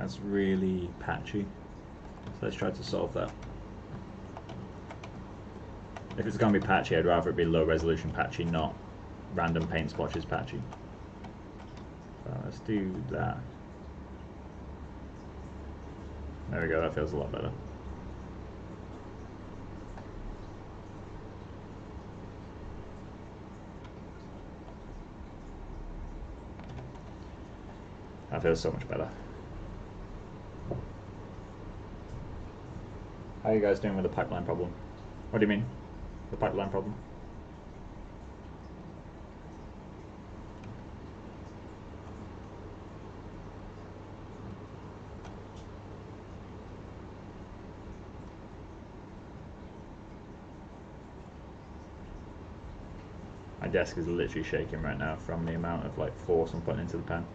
that's really patchy. So let's try to solve that. If it's going to be patchy, I'd rather it be low resolution patchy, not random paint splotches patchy. So let's do that. There we go, that feels a lot better. That feels so much better. How are you guys doing with the pipeline problem? What do you mean? The pipeline problem? My desk is literally shaking right now from the amount of like force I'm putting into the pen.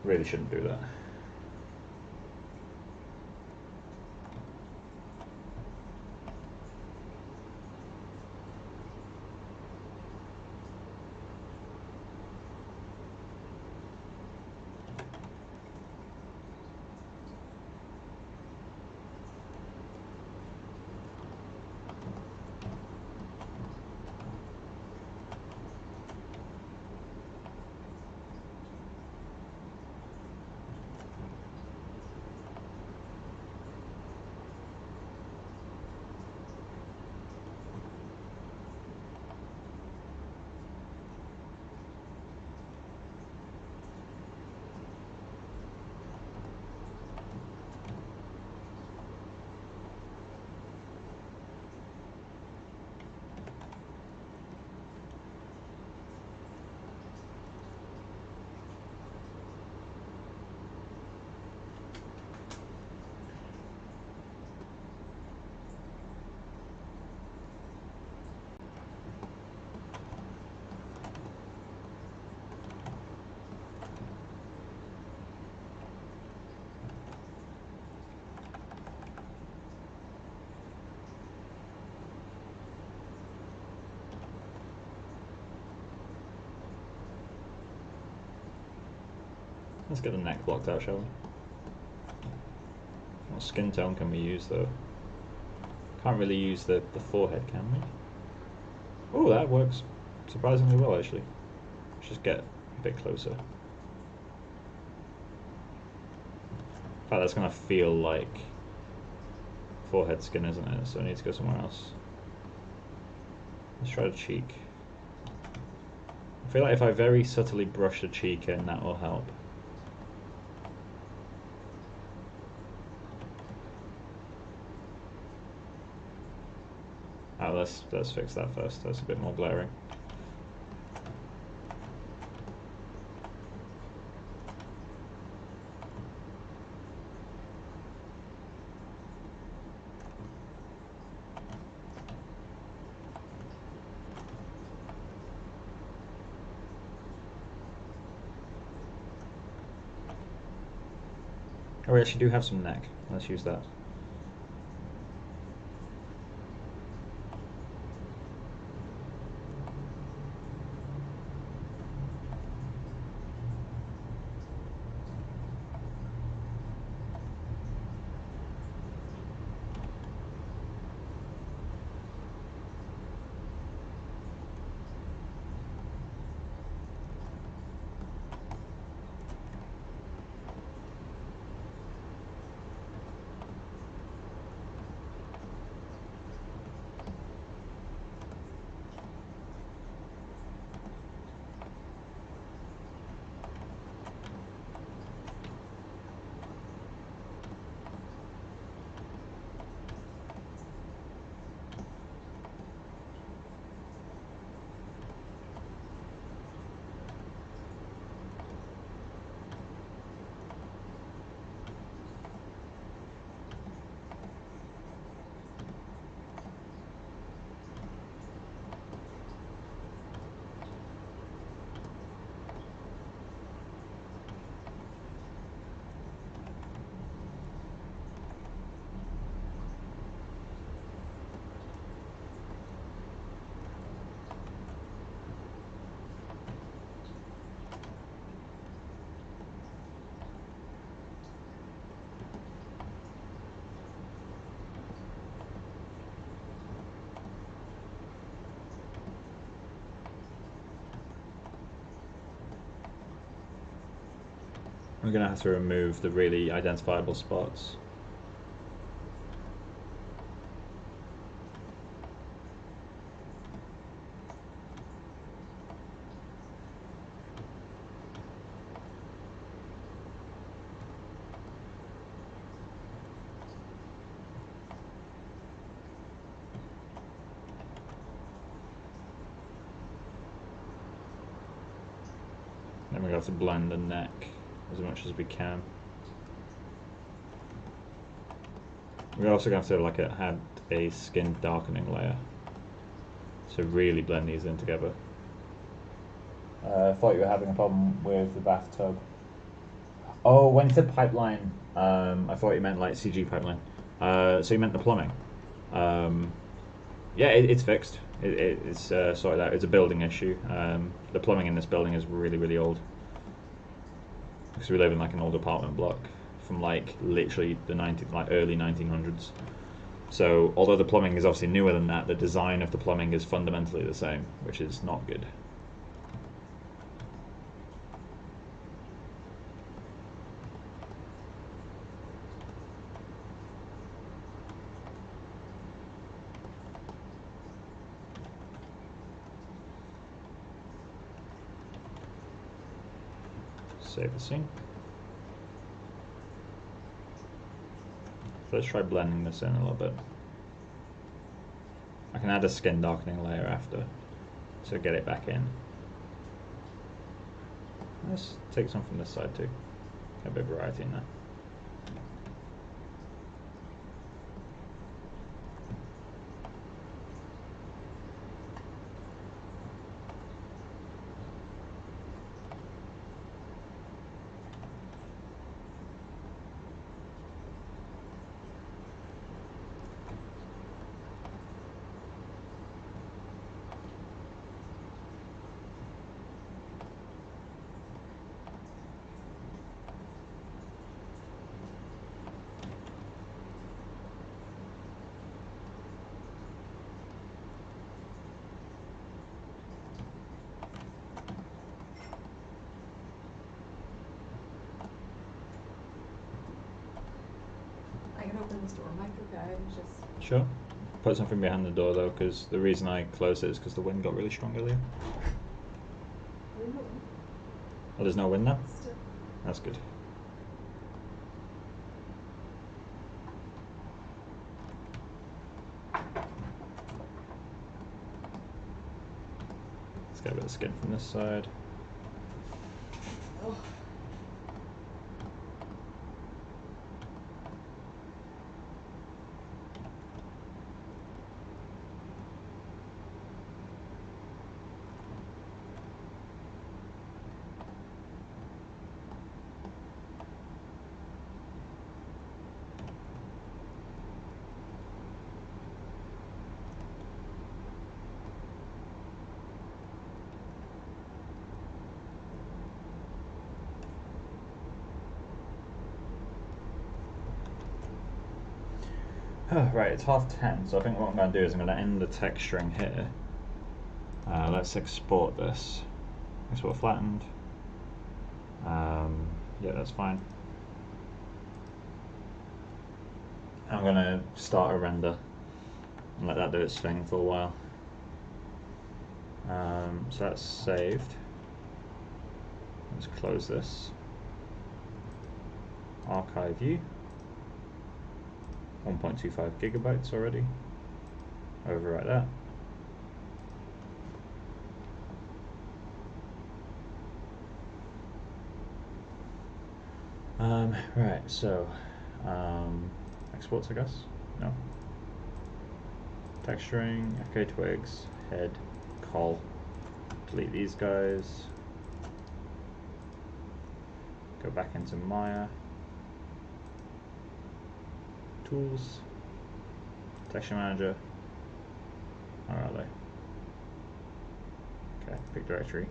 Really shouldn't do that. Let's get the neck blocked out, shall we? What skin tone can we use though? Can't really use the forehead, can we? Oh, that works surprisingly well actually. Let's just get a bit closer. In fact, that's gonna feel like forehead skin, isn't it? So I need to go somewhere else. Let's try the cheek. I feel like if I very subtly brush the cheek in, that will help. Oh, let's fix that first. That's a bit more glaring. Oh, we actually do have some neck. Let's use that. We're going to have to remove the really identifiable spots. Then we have to blend the neck as much as we can. We're also going to have to add a skin darkening layer to really blend these in together. I thought you were having a problem with the bathtub. Oh, when you said pipeline, I thought you meant like CG pipeline. So you meant the plumbing. Yeah, it's fixed. It's sorted out. It's a building issue. The plumbing in this building is really, really old. Because we live in like an old apartment block from like literally the early 1900s. So although the plumbing is obviously newer than that, the design of the plumbing is fundamentally the same, which is not good. Save the scene. Let's try blending this in a little bit. I can add a skin darkening layer after to get it back in. Let's take some from this side too. Get a bit of variety in there. I can open this door, Mike, okay? Just... Sure. Put something behind the door though, because the reason I closed it is because the wind got really strong earlier. Oh, there's no wind now? Still. That's good. Let's get a bit of skin from this side. Oh. Right, it's 10:30, so I think what I'm going to do is I'm going to end the texturing here. Let's export this. Export flattened. Yeah, that's fine. I'm going to start a render and let that do its thing for a while. So that's saved. Let's close this. Archive view. 1.25 gigabytes already. Overwrite that. Right, so exports, I guess. No. Texturing, FKA twigs, head, col. Delete these guys. Go back into Maya. Tools, texture manager. Where are they? Okay, pick directory.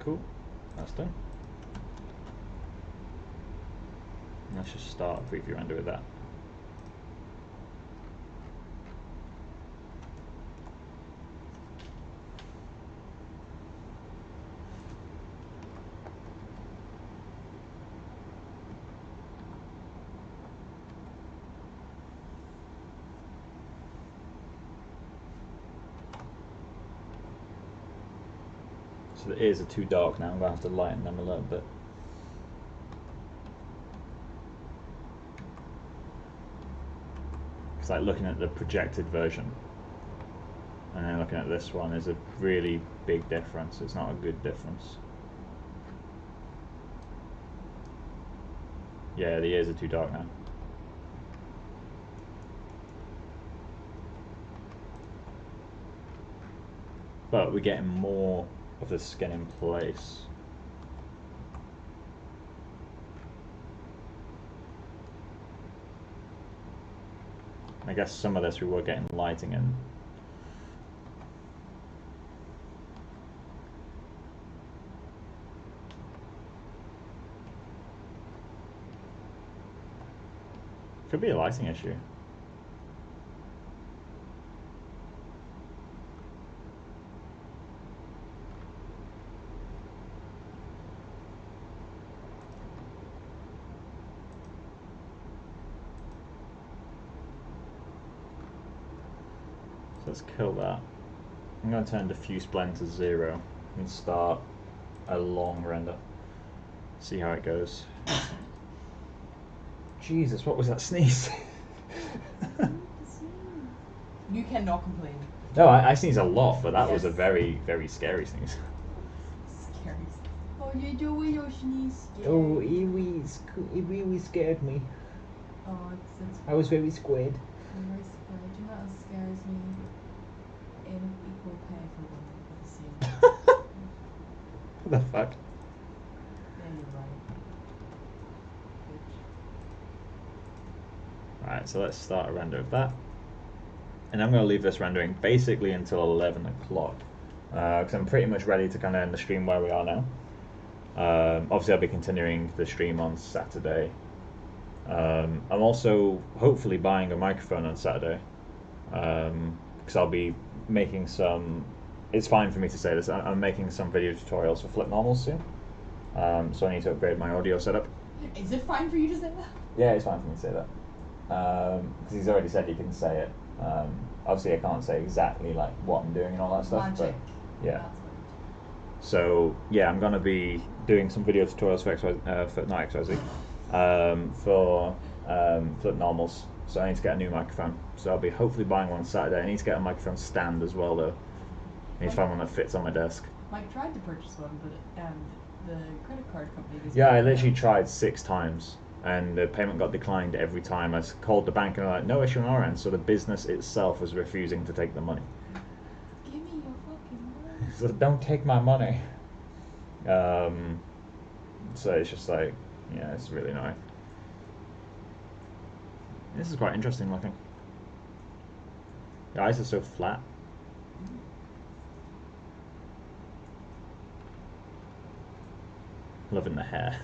Cool. That's done. Let's just start a preview render with that. So the ears are too dark now, I'm going to have to lighten them a little bit. It's like looking at the projected version and then looking at this one is a really big difference. It's not a good difference. Yeah, the ears are too dark now. But we're getting more of the skin in place. I guess some of this we were getting lighting in. Could be a lighting issue. Let's kill that. I'm going to turn diffuse blend to 0 and start a long render. See how it goes. Jesus, what was that sneeze? You cannot complain. No, I sneeze a lot, but that was a very, very scary sneeze. Scary. Oh, you do with your sneeze. Oh, it really scared me. Oh, it's I was very scared. I'm very scared. Do you know what scares me? In equal pay for women at the same time. What the fuck? Yeah, you're right. Bitch. Alright, so let's start a render of that. And I'm going to leave this rendering basically until 11 o'clock. Because I'm pretty much ready to kind of end the stream where we are now. Obviously I'll be continuing the stream on Saturday. I'm also hopefully buying a microphone on Saturday. Because I'll be making some, it's fine for me to say this, I'm making some video tutorials for flip normals soon. So I need to upgrade my audio setup. Is it fine for you to say that? Yeah, it's fine for me to say that. Because he's already said he can say it. Obviously I can't say exactly like what I'm doing and all that stuff. Magic. But yeah. So yeah, I'm gonna be doing some video tutorials for not XYZ, for flip normals. So I need to get a new microphone. So I'll be hopefully buying one Saturday. I need to get a microphone stand as well though. I need to find one that fits on my desk. Mike tried to purchase one, but the credit card company was... Yeah, I literally tried 6 times and the payment got declined every time. I called the bank and they're like, no issue on our end. So the business itself was refusing to take the money. Give me your fucking money. So don't take my money. So it's just like, yeah, it's really annoying. This is quite interesting looking. The eyes are so flat. Loving the hair.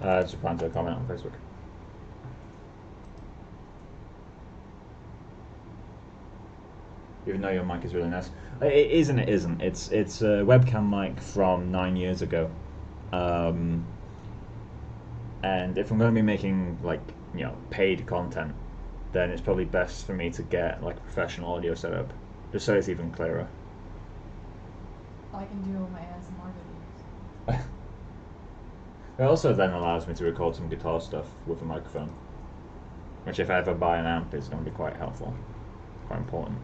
Just replying to a comment on Facebook. Even though your mic is really nice. It is and it isn't. It's a webcam mic from 9 years ago. And if I'm going to be making like, you know, paid content, then it's probably best for me to get like a professional audio setup, just so it's even clearer. I can do all my ASMR videos. It also then allows me to record some guitar stuff with a microphone, which if I ever buy an amp is going to be quite helpful. quite important.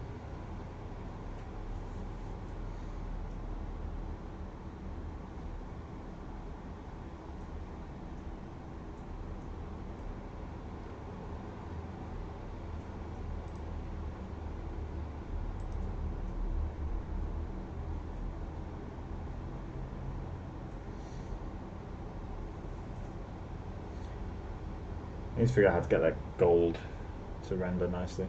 I need to figure out how to get that gold to render nicely.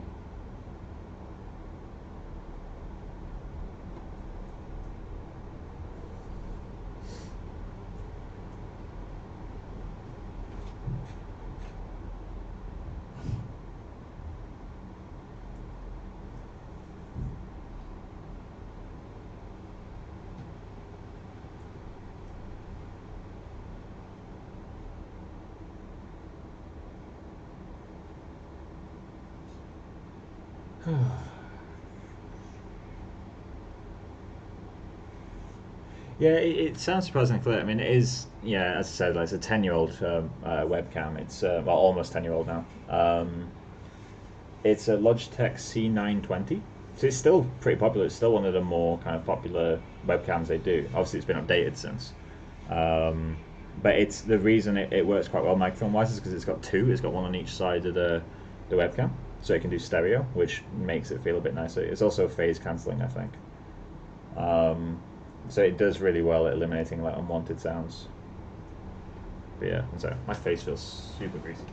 Yeah, it sounds surprisingly clear. I mean, it is, yeah, as I said, like, it's a 10-year-old webcam. It's, well, almost 10-year-old now. It's a Logitech C920. So it's still pretty popular. It's still one of the more kind of popular webcams they do. Obviously, it's been updated since. Um, but it's the reason it works quite well microphone wise is because it's got two. It's got one on each side of the webcam, so it can do stereo, which makes it feel a bit nicer. It's also phase cancelling, I think. So it does really well at eliminating like unwanted sounds. But yeah, and so my face feels super greasy.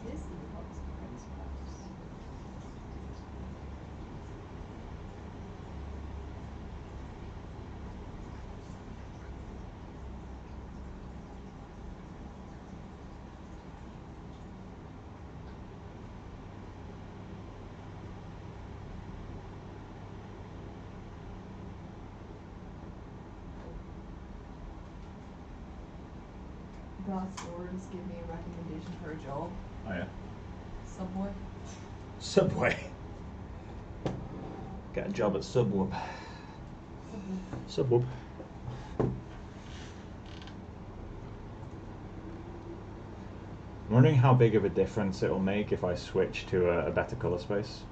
This looks pretty sparse. Glassdoor just gave me a recommendation for a job. Oh yeah. Subway. Subway. Get a job at Subwub. Subway. Subwub. I'm wondering how big of a difference it'll make if I switch to a better color space.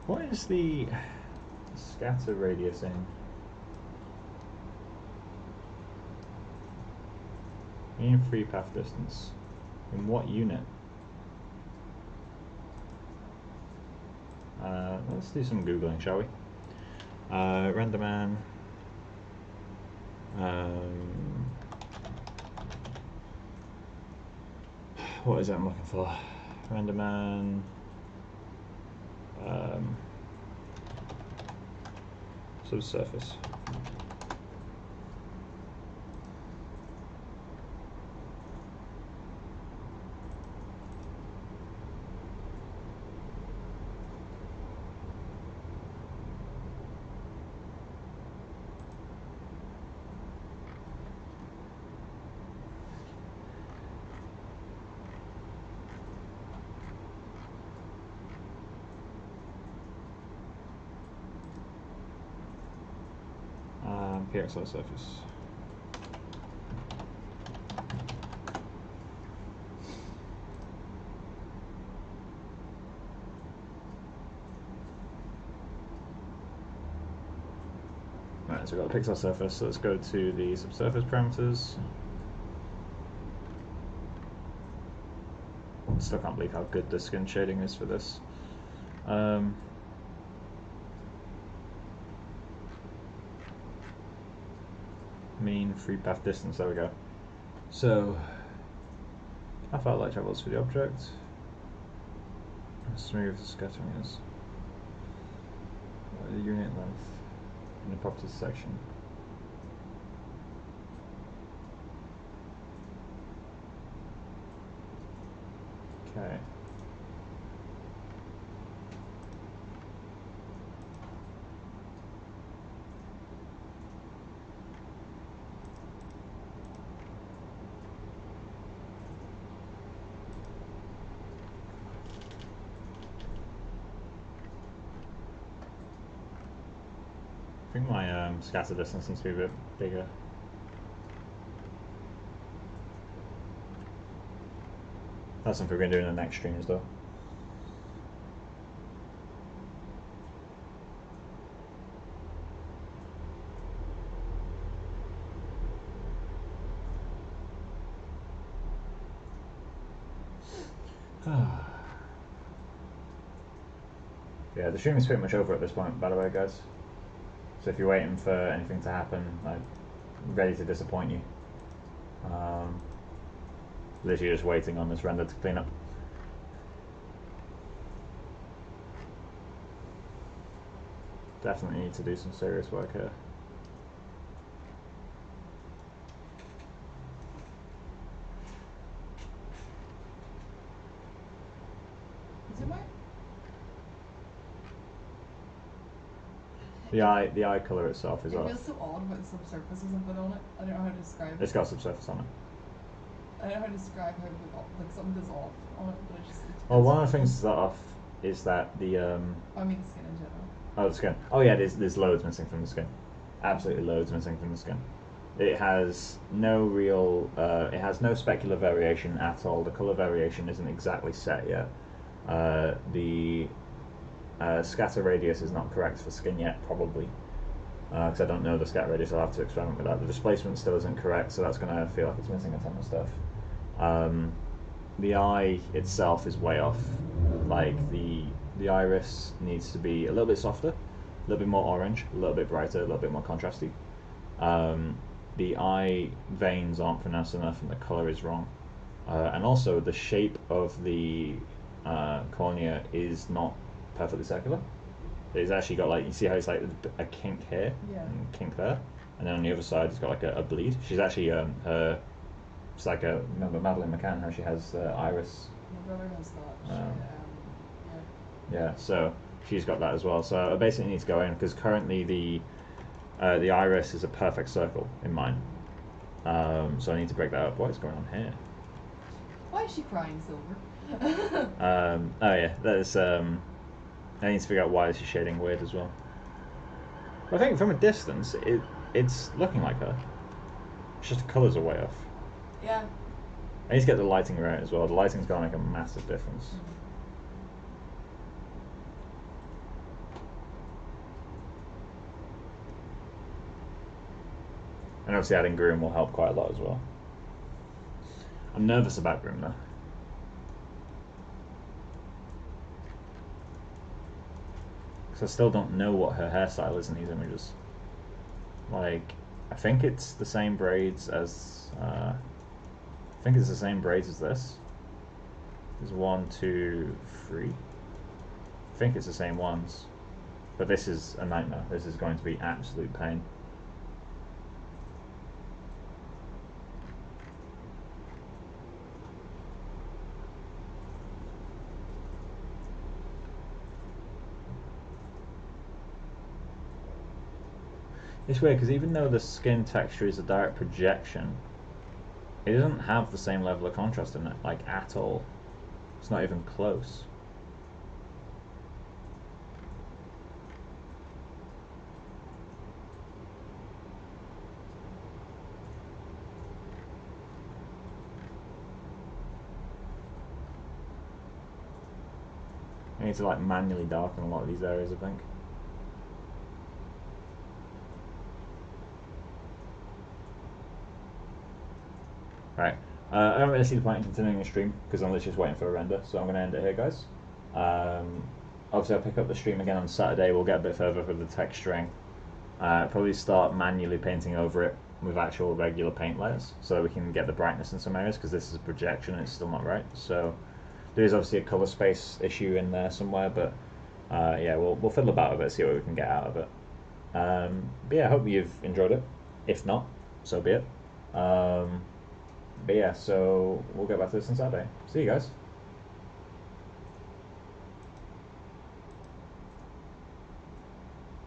What is the scatter radius in? Mean free path distance. In what unit? Let's do some Googling, shall we? RenderMan. What is it I'm looking for? RenderMan. Subsurface. Pixel surface. Right, so we've got the pixel surface, so let's go to the subsurface parameters. Still can't believe how good the skin shading is for this. Mean free path distance, there we go. So, how far light travels through the object? How smooth the scattering is. The unit length in the properties section. Okay. think my scatter distance needs to be a bit bigger. That's something we're going to do in the next streams though. Yeah, the stream is pretty much over at this point, by the way, guys. So if you're waiting for anything to happen, I'm ready to disappoint you. Literally just waiting on this render to clean up. Definitely need to do some serious work here. Is it white? The eye color itself is off. It feels so odd about the subsurfaces I've put on it. I don't know how to describe it. It's got subsurface on it. I don't know how to describe how like something is off on it, but it just. Well, one of the things that's off is that the I mean the skin in general. Oh, the skin. Oh yeah, there's loads missing from the skin. Absolutely loads missing from the skin. It has no real, it has no specular variation at all. The color variation isn't exactly set yet. The scatter radius is not correct for skin yet, probably. Because I don't know the scatter radius, I'll have to experiment with that. The displacement still isn't correct, so that's going to feel like it's missing a ton of stuff. The eye itself is way off. Like the iris needs to be a little bit softer, a little bit more orange, a little bit brighter, a little bit more contrasty. The eye veins aren't pronounced enough and the color is wrong. And also the shape of the cornea is not perfectly circular. It's actually got, like, you see how it's like a kink here, Yeah. and a kink there, and then on the other side it's got like a bleed. She's actually it's like remember Madeleine McCann, how she has iris. My brother has that. Yeah, so she's got that as well. So I basically need to go in because currently the iris is a perfect circle in mine. So I need to break that up. What is going on here? Why is she crying, Silver? Oh yeah, that is. I need to figure out why she's shading weird as well. But I think from a distance, it's looking like her. It's just the colours are way off. Yeah. I need to get the lighting right as well. The lighting's gonna make a massive difference. And obviously adding Groom will help quite a lot as well. I'm nervous about Groom though. Because I still don't know what her hairstyle is in these images. Like, I think it's the same braids as, I think it's the same braids as this. There's 1, 2, 3. I think it's the same ones. But this is a nightmare. This is going to be absolute pain. It's weird because even though the skin texture is a direct projection, it doesn't have the same level of contrast in it, like, at all. It's not even close. I need to, like, manually darken a lot of these areas, I think. Right, I don't really see the point in continuing the stream because I'm literally just waiting for a render, so I'm going to end it here, guys. Obviously I'll pick up the stream again on Saturday. We'll get a bit further with the texturing. Probably start manually painting over it with actual regular paint layers so that we can get the brightness in some areas, because this is a projection and it's still not right. So there is obviously a color space issue in there somewhere, but yeah, we'll fiddle about with it, see what we can get out of it. But yeah, I hope you've enjoyed it. If not, so be it. But yeah, so we'll get back to this on Saturday. See you guys.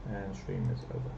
And stream is over.